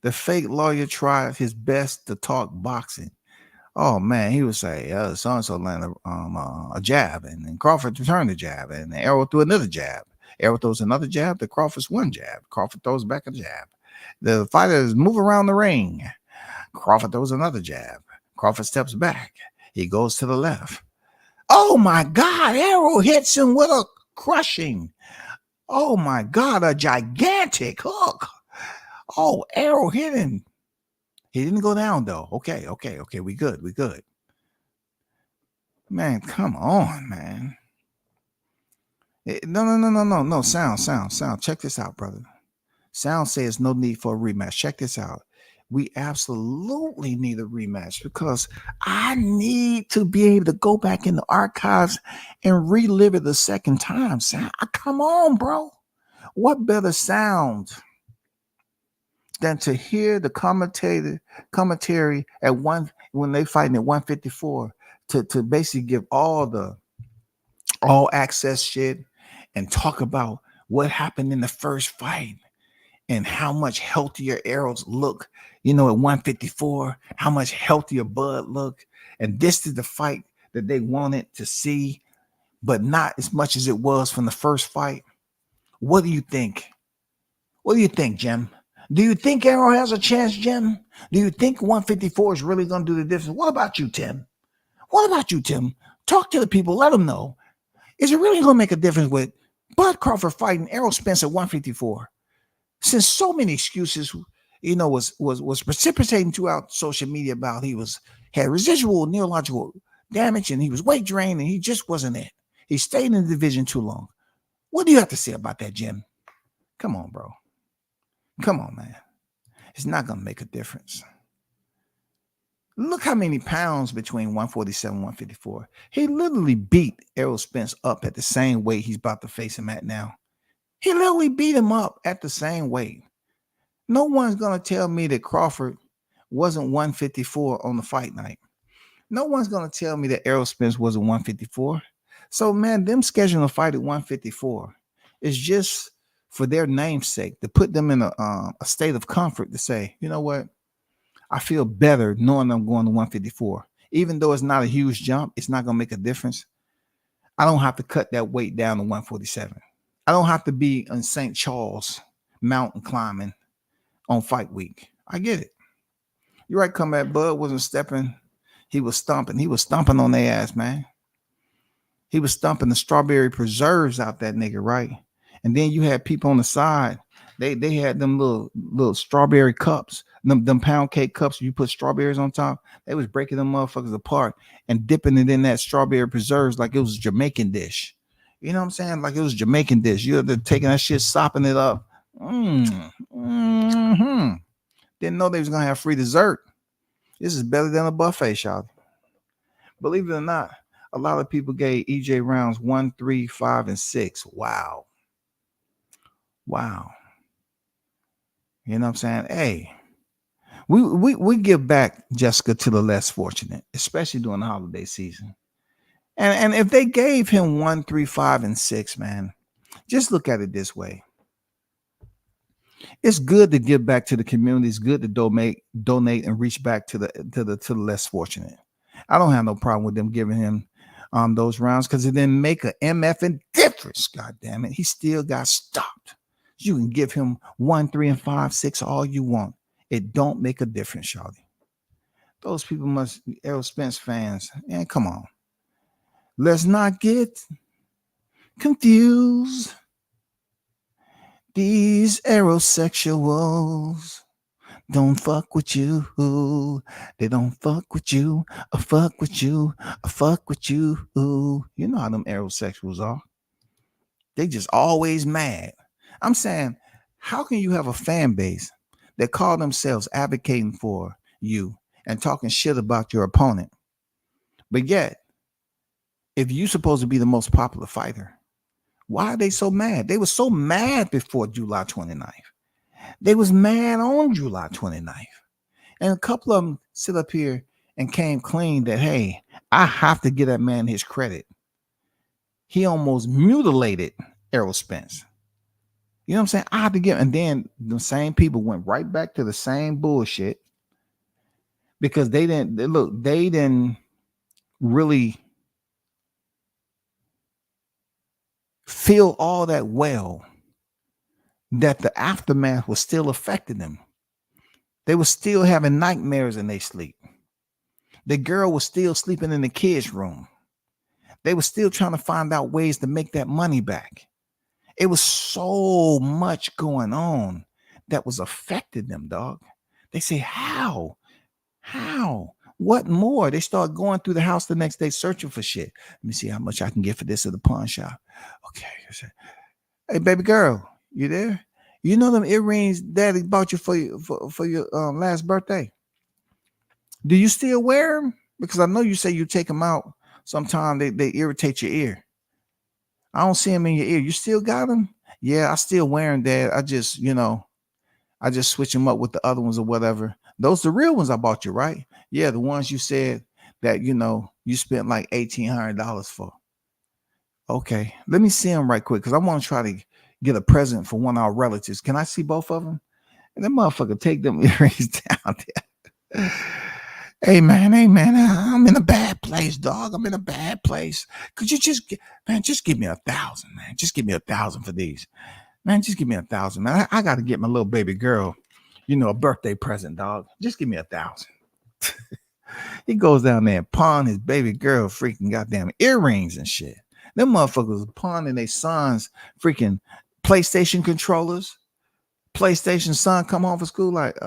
The fake lawyer tried his best to talk boxing. Oh man, he would say, so-and-so landed a jab, and then Crawford returned the jab, and Errol threw another jab. Errol throws another jab, the Crawford's one jab. Crawford throws back a jab. The fighters move around the ring. Crawford throws another jab. Crawford steps back. He goes to the left. Oh my God, Errol hits him with a crushing. Oh my God, a gigantic hook. Oh, Errol hit him. He didn't go down though. Okay. We good. Man, come on, man. No. Sound. Check this out, brother. Sound says no need for a rematch. Check this out. We absolutely need a rematch because I need to be able to go back in the archives and relive it the second time. Sound, come on, bro. What better sound than to hear the commentary at when they fighting at 154 to basically give all access shit and talk about what happened in the first fight and how much healthier arrows look, at 154, how much healthier Bud look. And this is the fight that they wanted to see, but not as much as it was from the first fight. What do you think? What do you think, Jim? Do you think Errol has a chance, Jim? Do you think 154 is really going to do the difference? What about you, Tim? Talk to the people. Let them know. Is it really going to make a difference with Bud Crawford fighting Errol Spence at 154? Since so many excuses was precipitating throughout social media about had residual neurological damage and he was weight drained and he just wasn't it. He stayed in the division too long. What do you have to say about that, Jim? Come on, bro. Come on, man. It's not going to make a difference. Look how many pounds between 147 and 154. He literally beat Errol Spence up at the same weight he's about to face him at now. He literally beat him up at the same weight. No one's going to tell me that Crawford wasn't 154 on the fight night. No one's going to tell me that Errol Spence wasn't 154. So, man, them scheduling a fight at 154 is just for their namesake, to put them in a state of comfort to say, you know what? I feel better knowing I'm going to 154. Even though it's not a huge jump, it's not going to make a difference. I don't have to cut that weight down to 147. I don't have to be in St. Charles mountain climbing on fight week. I get it. You're right, Combat Bud wasn't stepping. He was stomping. He was stomping on their ass, man. He was stomping the strawberry preserves out that nigga, right? And then you had people on the side. They had them little strawberry cups, them pound cake cups. You put strawberries on top. They was breaking them motherfuckers apart and dipping it in that strawberry preserves like it was a Jamaican dish. You know what I'm saying? Like it was a Jamaican dish. You're taking that shit, sopping it up. Didn't know they was gonna have free dessert. This is better than a buffet, y'all. Believe it or not, a lot of people gave EJ rounds 1, 3, 5, and 6. Wow. You know what I'm saying? Hey, we give back, Jessica, to the less fortunate, especially during the holiday season. And if they gave him 1, 3, 5, and 6, man, just look at it this way. It's good to give back to the community. It's good to donate and reach back to the less fortunate. I don't have no problem with them giving him those rounds because it didn't make a MFing difference. God damn it. He still got stopped. You can give him 1, 3, and 5, 6 all you want. It don't make a difference, Shawty. Those people must be Errol Spence fans. And come on. Let's not get confused. These aerosexuals don't fuck with you. They don't fuck with you. Or fuck with you. Or fuck with you. You know how them aerosexuals are. They just always mad. I'm saying, how can you have a fan base that call themselves advocating for you and talking shit about your opponent? But yet, if you're supposed to be the most popular fighter, why are they so mad? They were so mad before July 29th. They was mad on July 29th. And a couple of them sit up here and came clean that, hey, I have to give that man his credit. He almost mutilated Errol Spence. You know what I'm saying? I have to give. And then the same people went right back to the same bullshit because they didn't really feel all that well that the aftermath was still affecting them. They were still having nightmares in their sleep. The girl was still sleeping in the kids' room. They were still trying to find out ways to make that money back. It was so much going on that was affecting them, dog. They say, how? What more? They start going through the house the next day searching for shit. Let me see how much I can get for this at the pawn shop. Okay. Hey, baby girl, you there? You know them earrings daddy bought you for your last birthday? Do you still wear them? Because I know you say you take them out. Sometimes they irritate your ear. I don't see them in your ear. You still got them? Yeah, I still wear them, Dad. I just switch them up with the other ones or whatever. Those the real ones I bought you, right? Yeah, the ones you said that, you spent like $1,800 for. Okay, let me see them right quick because I want to try to get a present for one of our relatives. Can I see both of them? And that motherfucker take them earrings down there. Hey man, I'm in a bad place, dog. I'm in a bad place. Could you just give me 1,000, man? Just give me 1,000 for these, man. Just give me 1,000, man. I got to get my little baby girl, a birthday present, dog. Just give me 1,000. He goes down there and pawn his baby girl freaking goddamn earrings and shit. Them motherfuckers pawning their sons freaking PlayStation controllers, PlayStation son come home from school like,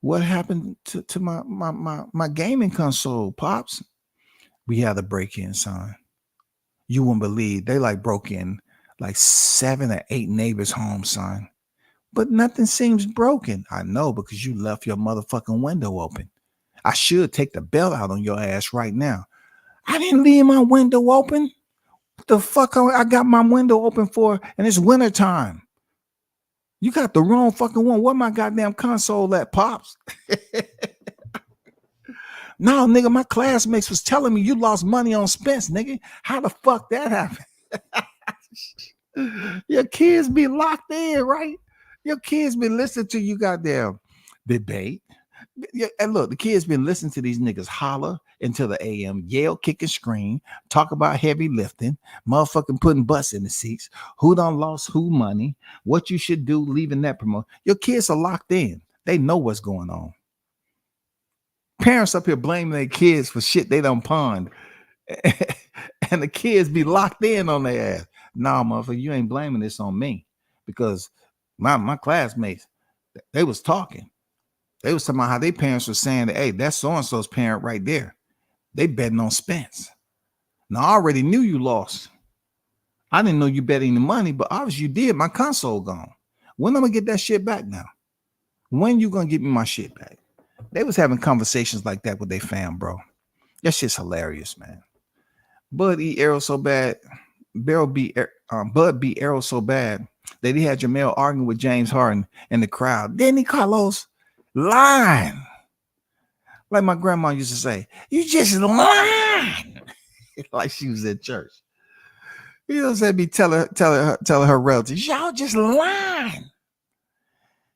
what happened to my gaming console, Pops? We had a break-in, son. You wouldn't believe they like broke in like 7 or 8 neighbors' home, son. But nothing seems broken. I know, because you left your motherfucking window open. I should take the belt out on your ass right now. I didn't leave my window open. What the fuck I got my window open for? And it's wintertime. You got the wrong fucking one. Where my goddamn console at, Pops? No, nigga, my classmates was telling me you lost money on Spence, nigga. How the fuck that happened? Your kids be locked in, right? Your kids been listening to you goddamn debate. Yeah, and look, the kids been listening to these niggas holler until the AM, yell, kick, and scream, talk about heavy lifting, motherfucking putting butts in the seats, who done lost who money, what you should do, leaving that promote. Your kids are locked in. They know what's going on. Parents up here blaming their kids for shit they done pawned. And the kids be locked in on their ass. Nah, motherfucker, you ain't blaming this on me. Because my classmates, they was talking. They was talking about how their parents were saying that, hey, that's so-and-so's parent right there. They betting on Spence. Now, I already knew you lost. I didn't know you bet any money, but obviously you did. My console gone. When am I gonna get that shit back now? When you gonna give me my shit back? They was having conversations like that with their fam, bro. That shit's hilarious, man. Bud eat Arrow so bad. Bud beat Arrow so bad that he had Jamel arguing with James Harden in the crowd. Then he Carlos lying. Like my grandma used to say, you just lying. Like she was at church. You know what I'm saying? Be telling her relatives, y'all just lying.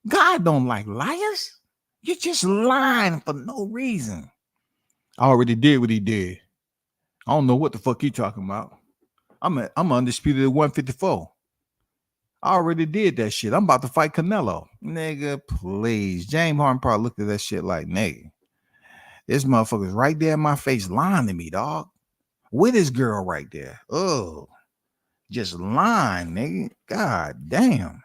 God don't like liars. You're just lying for no reason. I already did what he did. I don't know what the fuck you talking about. I'm undisputed at 154. I already did that shit. I'm about to fight Canelo. Nigga, please. James Harden probably looked at that shit like, nigga, this motherfucker's right there in my face lying to me, dog. With his girl right there. Oh, just lying, nigga. God damn.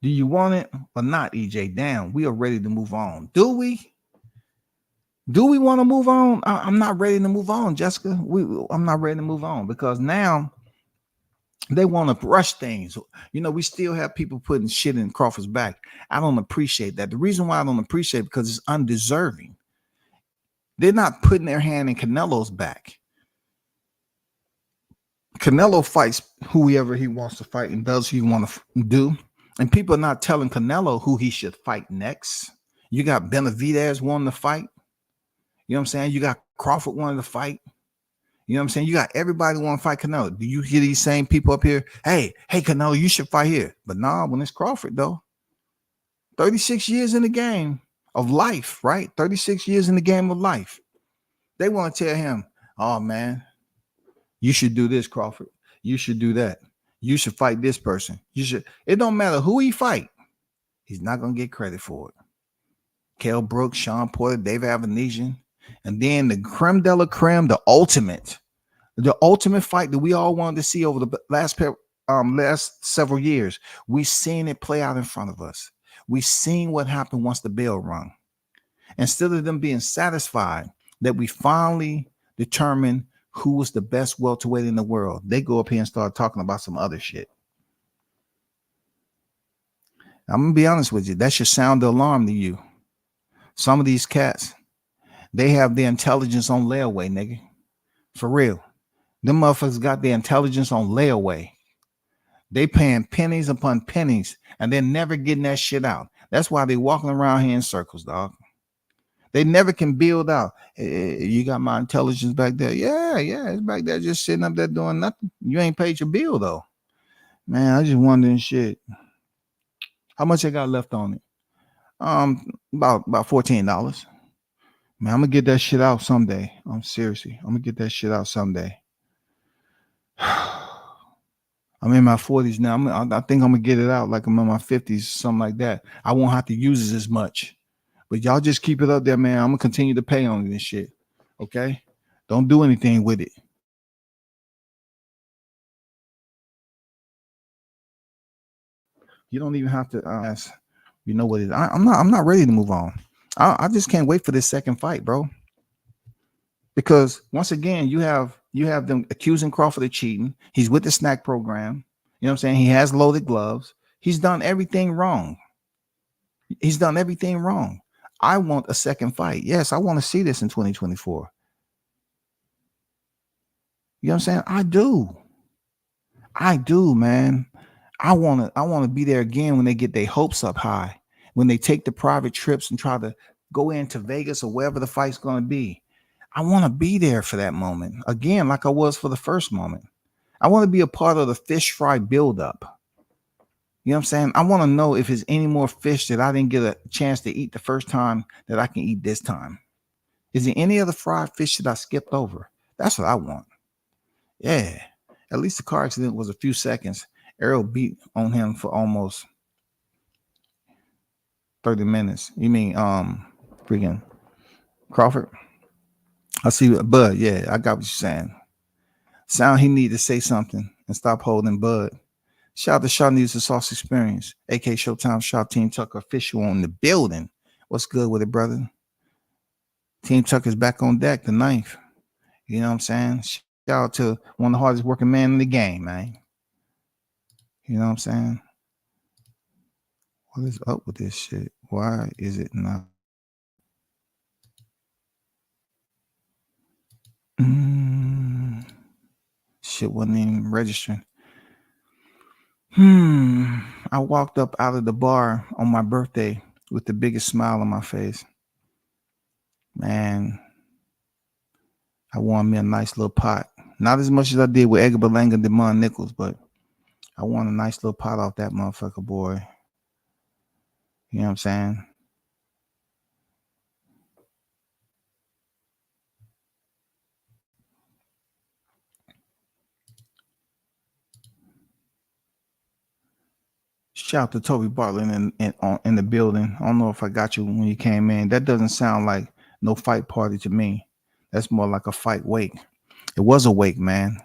Do you want it or not, EJ? Damn, we are ready to move on. Do we? Do we want to move on? I'm not ready to move on, Jessica. I'm not ready to move on because now they want to rush things. You know, we still have people putting shit in Crawford's back. I don't appreciate that. The reason why I don't appreciate it because it's undeserving. They're not putting their hand in Canelo's back. Canelo fights whoever he wants to fight and does what he want to do. And people are not telling Canelo who he should fight next. You got Benavidez wanting to fight. You know what I'm saying? You got Crawford wanting to fight. You know what I'm saying? You got everybody want to fight Canelo. Do you hear these same people up here? Hey, Canelo, you should fight here. But nah, when it's Crawford, though. 36 years in the game of life, right? 36 years in the game of life. They want to tell him, oh, man, you should do this, Crawford. You should do that. You should fight this person. You should. It don't matter who he fight. He's not going to get credit for it. Kell Brooks, Sean Porter, David Avanesian. And then the creme de la creme, the ultimate fight that we all wanted to see over the last several years. We've seen it play out in front of us. We've seen what happened once the bell rung. Instead of them being satisfied that we finally determined who was the best welterweight in the world, they go up here and start talking about some other shit. I'm going to be honest with you. That should sound the alarm to you. Some of these cats, they have their intelligence on layaway, nigga. For real. Them motherfuckers got their intelligence on layaway. They paying pennies upon pennies, and they're never getting that shit out. That's why they walking around here in circles, dog. They never can build out. Hey, you got my intelligence back there. Yeah, it's back there just sitting up there doing nothing. You ain't paid your bill, though. Man, I just wondering shit. How much I got left on it? About $14. Man, I'm gonna get that shit out someday. I'm gonna get that shit out someday. I'm in my 40s now. I think I'm gonna get it out like I'm in my 50s, something like that. I won't have to use it as much. But y'all just keep it up there, man. I'm gonna continue to pay on this shit. Okay? Don't do anything with it. You don't even have to ask. You know what it is. I'm not ready to move on. I just can't wait for this second fight, bro. Because once again, you have them accusing Crawford of cheating. He's with the snack program. You know what I'm saying? He has loaded gloves. He's done everything wrong. He's done everything wrong. I want a second fight. Yes, I want to see this in 2024. You know what I'm saying? I do, man. I want to be there again when they get their hopes up high, when they take the private trips and try to go into Vegas or wherever the fight's going to be. I want to be there for that moment again, like I was for the first moment. I want to be a part of the fish fry buildup. You know what I'm saying? I want to know if there's any more fish that I didn't get a chance to eat the first time that I can eat this time. Is there any other fried fish that I skipped over? That's what I want. Yeah. At least the car accident was a few seconds. Errol beat on him for almost 30 minutes. You mean freaking Crawford? I see, Bud. Yeah, I got what you're saying. Sound he need to say something and stop holding Bud. Shout out to Shaw News and Sauce Experience, AK Showtime Shop, Team Tucker official on the building. What's good with it, brother? Team Tucker's back on deck, the 9th. You know what I'm saying? Shout out to one of the hardest working men in the game, man. You know what I'm saying? What is up with this shit? Why is it not? Shit wasn't even registering. I walked up out of the bar on my birthday with the biggest smile on my face. Man, I won me a nice little pot. Not as much as I did with Edgar Berlanga and Demond Nichols, but I won a nice little pot off that motherfucker, boy. You know what I'm saying? Shout out to Toby Bartlett in the building. I don't know if I got you when you came in. That doesn't sound like no fight party to me. That's more like a fight wake. It was a wake, man.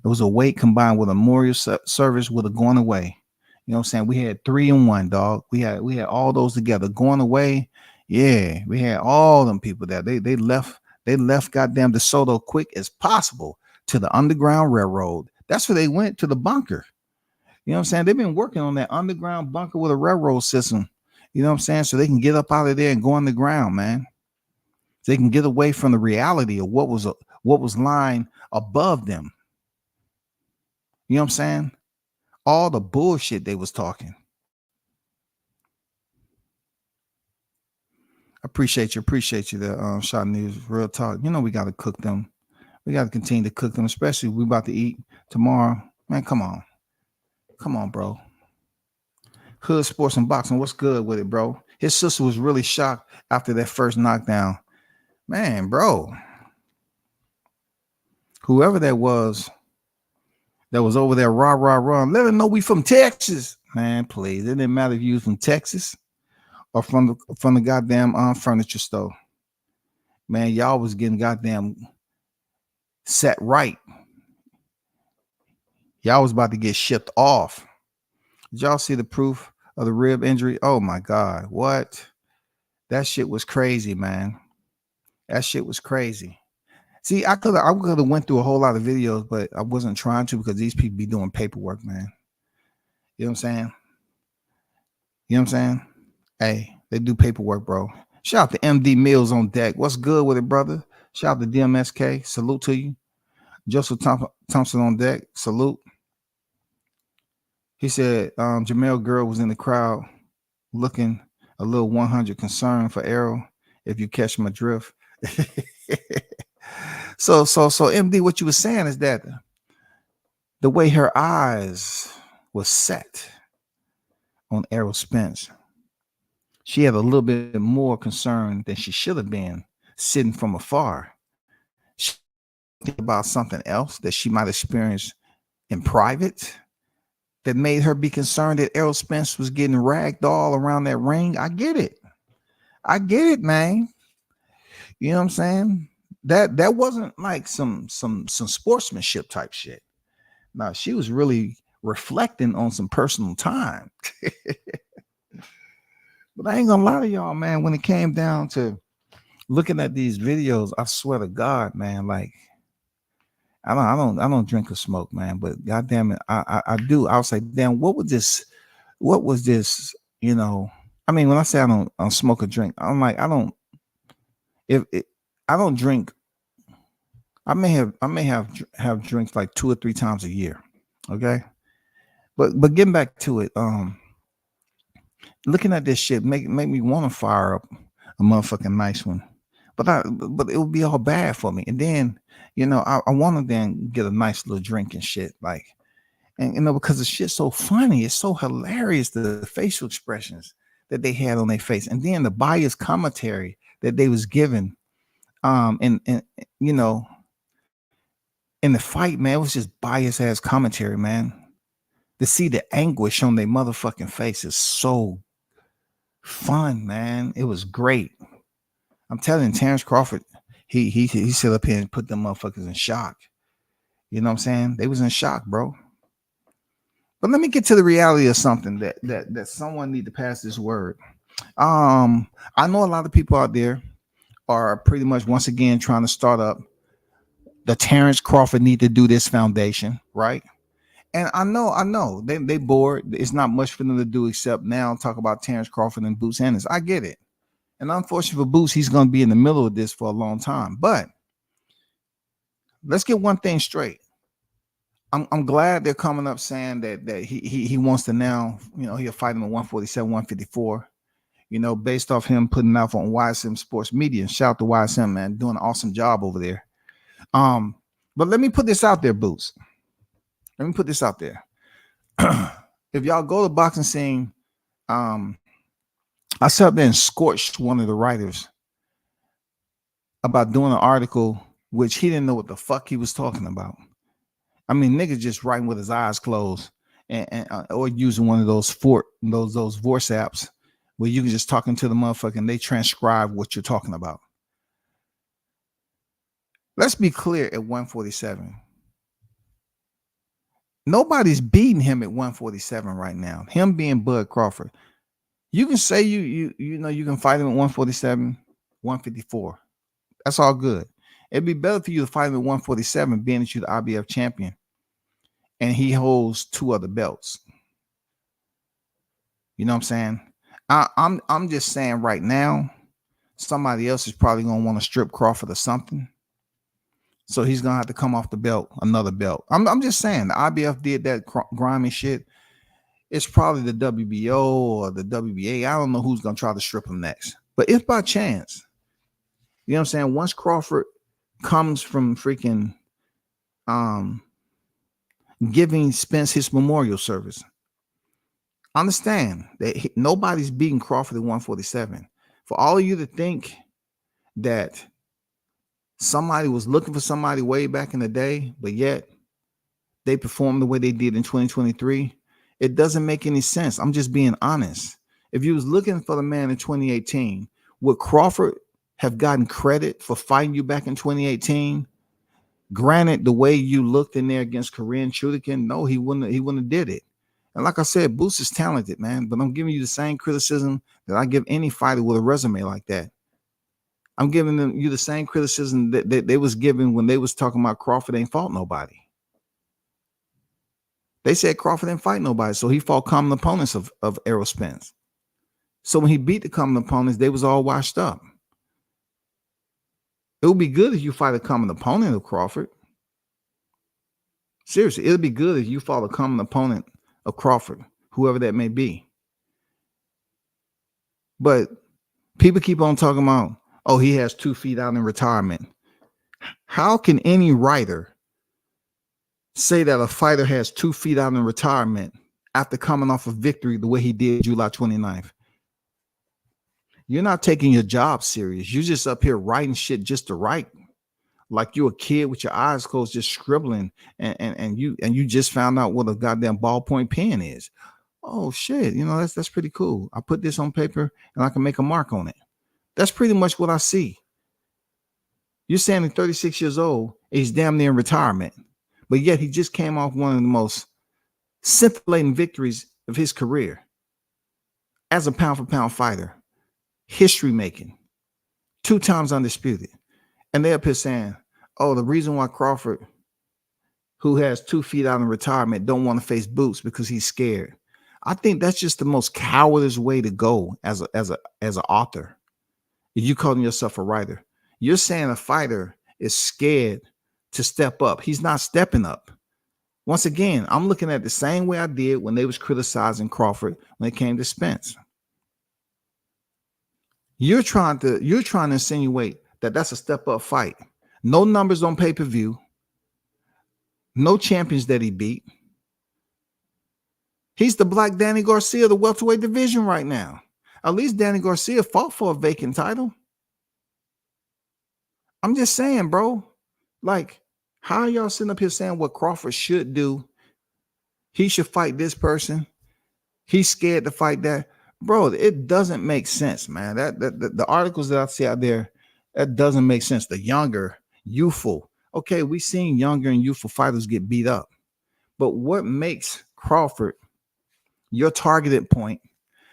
It was a wake combined with a memorial service with a going away. You know what I'm saying? We had 3 in 1, dog. We had all those together. Going away, yeah. We had all them people there. They left goddamn DeSoto quick as possible to the Underground Railroad. That's where they went, to the bunker. You know what I'm saying? They've been working on that underground bunker with a railroad system. You know what I'm saying? So they can get up out of there and go underground, man. So they can get away from the reality of what was lying above them. You know what I'm saying? All the bullshit they was talking. Appreciate you there, Shot News. Real talk. You know we got to cook them. We got to continue to cook them, especially we about to eat tomorrow. Man, come on. Come on, bro. Hood Sports and Boxing. What's good with it, bro? His sister was really shocked after that first knockdown. Man, bro. Whoever that was over there, rah. Let them know we from Texas. Man, please. It didn't matter if you was from Texas or from the goddamn furniture store. Man, y'all was getting goddamn set right. Y'all was about to get shipped off. Did y'all see the proof of the rib injury? Oh my God. What? That shit was crazy, man. That shit was crazy. See, I could have went through a whole lot of videos, but I wasn't trying to because these people be doing paperwork, man. You know what I'm saying? You know what I'm saying? Hey, they do paperwork, bro. Shout out to MD Mills on deck. What's good with it, brother? Shout out to DMSK. Salute to you. Joseph Thompson on deck. Salute. He said Jamel Girl was in the crowd looking a little 100 concerned for Errol, if you catch my drift. So MD, what you were saying is that the way her eyes was set on Errol Spence, she had a little bit more concern than she should have been sitting from afar. She think about something else that she might experience in private that made her be concerned that Errol Spence was getting ragged all around that ring. I get it, man. You know what I'm saying? That wasn't like some sportsmanship type shit. No, she was really reflecting on some personal time. But I ain't gonna lie to y'all, man. When it came down to looking at these videos, I swear to God, man, like I don't drink or smoke, man. But goddamn it, I do. I'll say, damn, what was this? What was this? You know, I mean, when I say I don't smoke or drink, I'm like, I don't. If it, I don't drink, I may have drinks like 2 or 3 times a year. Okay, but getting back to it, looking at this shit make me want to fire up a motherfucking nice one, but it would be all bad for me. And then you know I want to then get a nice little drink and shit, like, and you know, because the shit's so funny, it's so hilarious, the facial expressions that they had on their face, and then the biased commentary that they was given, and you know, in the fight, man, it was just biased ass commentary, man. To see the anguish on their motherfucking face is so fun, man. It was great. I'm telling you, Terrence Crawford, he sit up here and put them motherfuckers in shock. You know what I'm saying? They was in shock, bro. But let me get to the reality of something that someone need to pass this word. I know a lot of people out there are pretty much once again trying to start up the Terrence Crawford need to do this foundation, right? And I know they bored. It's not much for them to do except now talk about Terrence Crawford and Boots Ennis. I get it. And unfortunately for Boots, he's going to be in the middle of this for a long time. But let's get one thing straight. I'm glad they're coming up saying that he wants to now, you know, he'll fight him at 147, 154. You know, based off him putting out on YSM Sports Media. And shout out to YSM, man, doing an awesome job over there. But let me put this out there, Boots. Let me put this out there. If y'all go to Boxing Scene, I sat up there and scorched one of the writers about doing an article which he didn't know what the fuck he was talking about. I mean, nigga just writing with his eyes closed and or using one of those those voice apps where you can just talking to the motherfucker and they transcribe what you're talking about. Let's be clear at 147. Nobody's beating him at 147 right now. Him being Bud Crawford. You can say you know you can fight him at 147, 154. That's all good. It'd be better for you to fight him at 147, being that you're the IBF champion, and he holds 2 other belts. You know what I'm saying? I'm just saying right now, somebody else is probably gonna want to strip Crawford or something. So he's gonna have to come off the belt, another belt. I'm just saying the IBF did that grimy shit. It's probably the WBO or the WBA. I don't know who's gonna try to strip him next. But if by chance, you know what I'm saying, once Crawford comes from freaking giving Spence his memorial service, understand that nobody's beating Crawford at 147. For all of you to think that somebody was looking for somebody way back in the day, but yet they performed the way they did in 2023, it doesn't make any sense. I'm just being honest. If you was looking for the man in 2018, would Crawford have gotten credit for fighting you back in 2018? Granted, the way you looked in there against Korean Chudikin, no, he wouldn't have did it. And like I said, Boots is talented, man, but I'm giving you the same criticism that I give any fighter with a resume like that. I'm giving you the same criticism that they was giving when they was talking about Crawford ain't fought nobody. They said Crawford didn't fight nobody, so he fought common opponents of Errol Spence. So when he beat the common opponents, they was all washed up. It would be good if you fight a common opponent of Crawford. Seriously, it would be good if you fought a common opponent of Crawford, whoever that may be. But people keep on talking about, oh, he has 2 feet out in retirement. How can any writer say that a fighter has 2 feet out in retirement after coming off a victory the way he did July 29th? You're not taking your job serious. You're just up here writing shit just to write. Like you're a kid with your eyes closed, just scribbling, and you just found out what a goddamn ballpoint pen is. Oh shit, you know, that's pretty cool. I put this on paper and I can make a mark on it. That's pretty much what I see. You're saying he's 36 years old, he's damn near in retirement, but yet he just came off one of the most scintillating victories of his career as a pound for pound fighter, history making, 2 times undisputed. And they're up here saying, oh, the reason why Crawford, who has 2 feet out in retirement, don't want to face Boots because he's scared. I think that's just the most cowardice way to go as an author. If you calling yourself a writer, you're saying a fighter is scared to step up. He's not stepping up. Once again, I'm looking at the same way I did when they was criticizing Crawford when it came to Spence. You're trying to insinuate that that's a step up fight. No numbers on pay-per-view. No champions that he beat. He's the black Danny Garcia of the welterweight division right now. At least Danny Garcia fought for a vacant title. I'm just saying, bro. Like, how are y'all sitting up here saying what Crawford should do? He should fight this person. He's scared to fight that. Bro, it doesn't make sense, man. The articles that I see out there, that doesn't make sense. The younger, youthful. Okay, we've seen younger and youthful fighters get beat up. But what makes Crawford your targeted point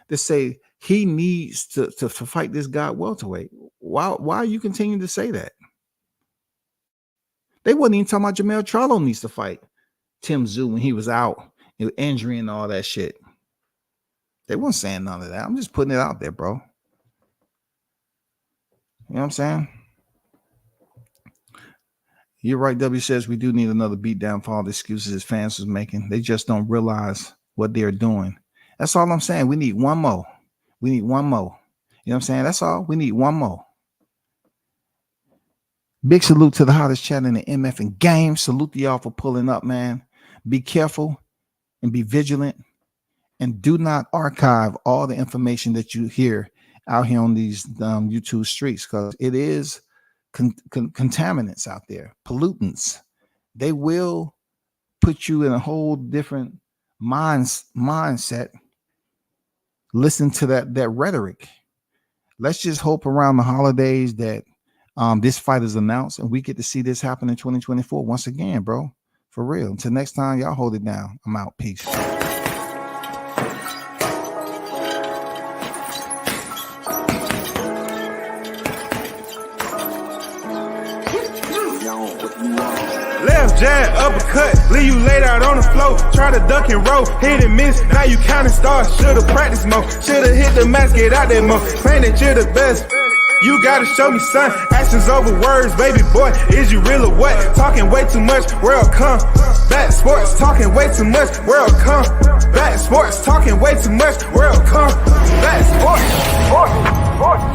to say he needs to fight this guy welterweight? Why are you continuing to say that? They wasn't even talking about Jamel Charlo needs to fight Tim Tszyu when he was out, injury and all that shit. They weren't saying none of that. I'm just putting it out there, bro. You know what I'm saying? You're right, W says we do need another beatdown for all the excuses his fans was making. They just don't realize what they're doing. That's all I'm saying. We need one more. We need one more. You know what I'm saying? That's all. We need one more. Big salute to the hottest chat in the MF and game. Salute to y'all for pulling up, man. Be careful and be vigilant. And do not archive all the information that you hear out here on these YouTube streets, because it is contaminants out there, pollutants. They will put you in a whole different mindset. Listen to that rhetoric. Let's just hope around the holidays that this fight is announced and we get to see this happen in 2024 once again, bro. For real. Until next time, y'all hold it down. I'm out. Peace. Left jab, uppercut, leave you laid out on the floor. Try to duck and roll, hit and miss. Now you counting stars. Should've practiced more. Should've hit the mask, get out there more. Claim that you're the best. You gotta show me, son. Actions over words, baby boy. Is you real or what? Talking way too much, world come. Back sports, talking way too much, world come. Back sports, talking way too much, world come. Back sports.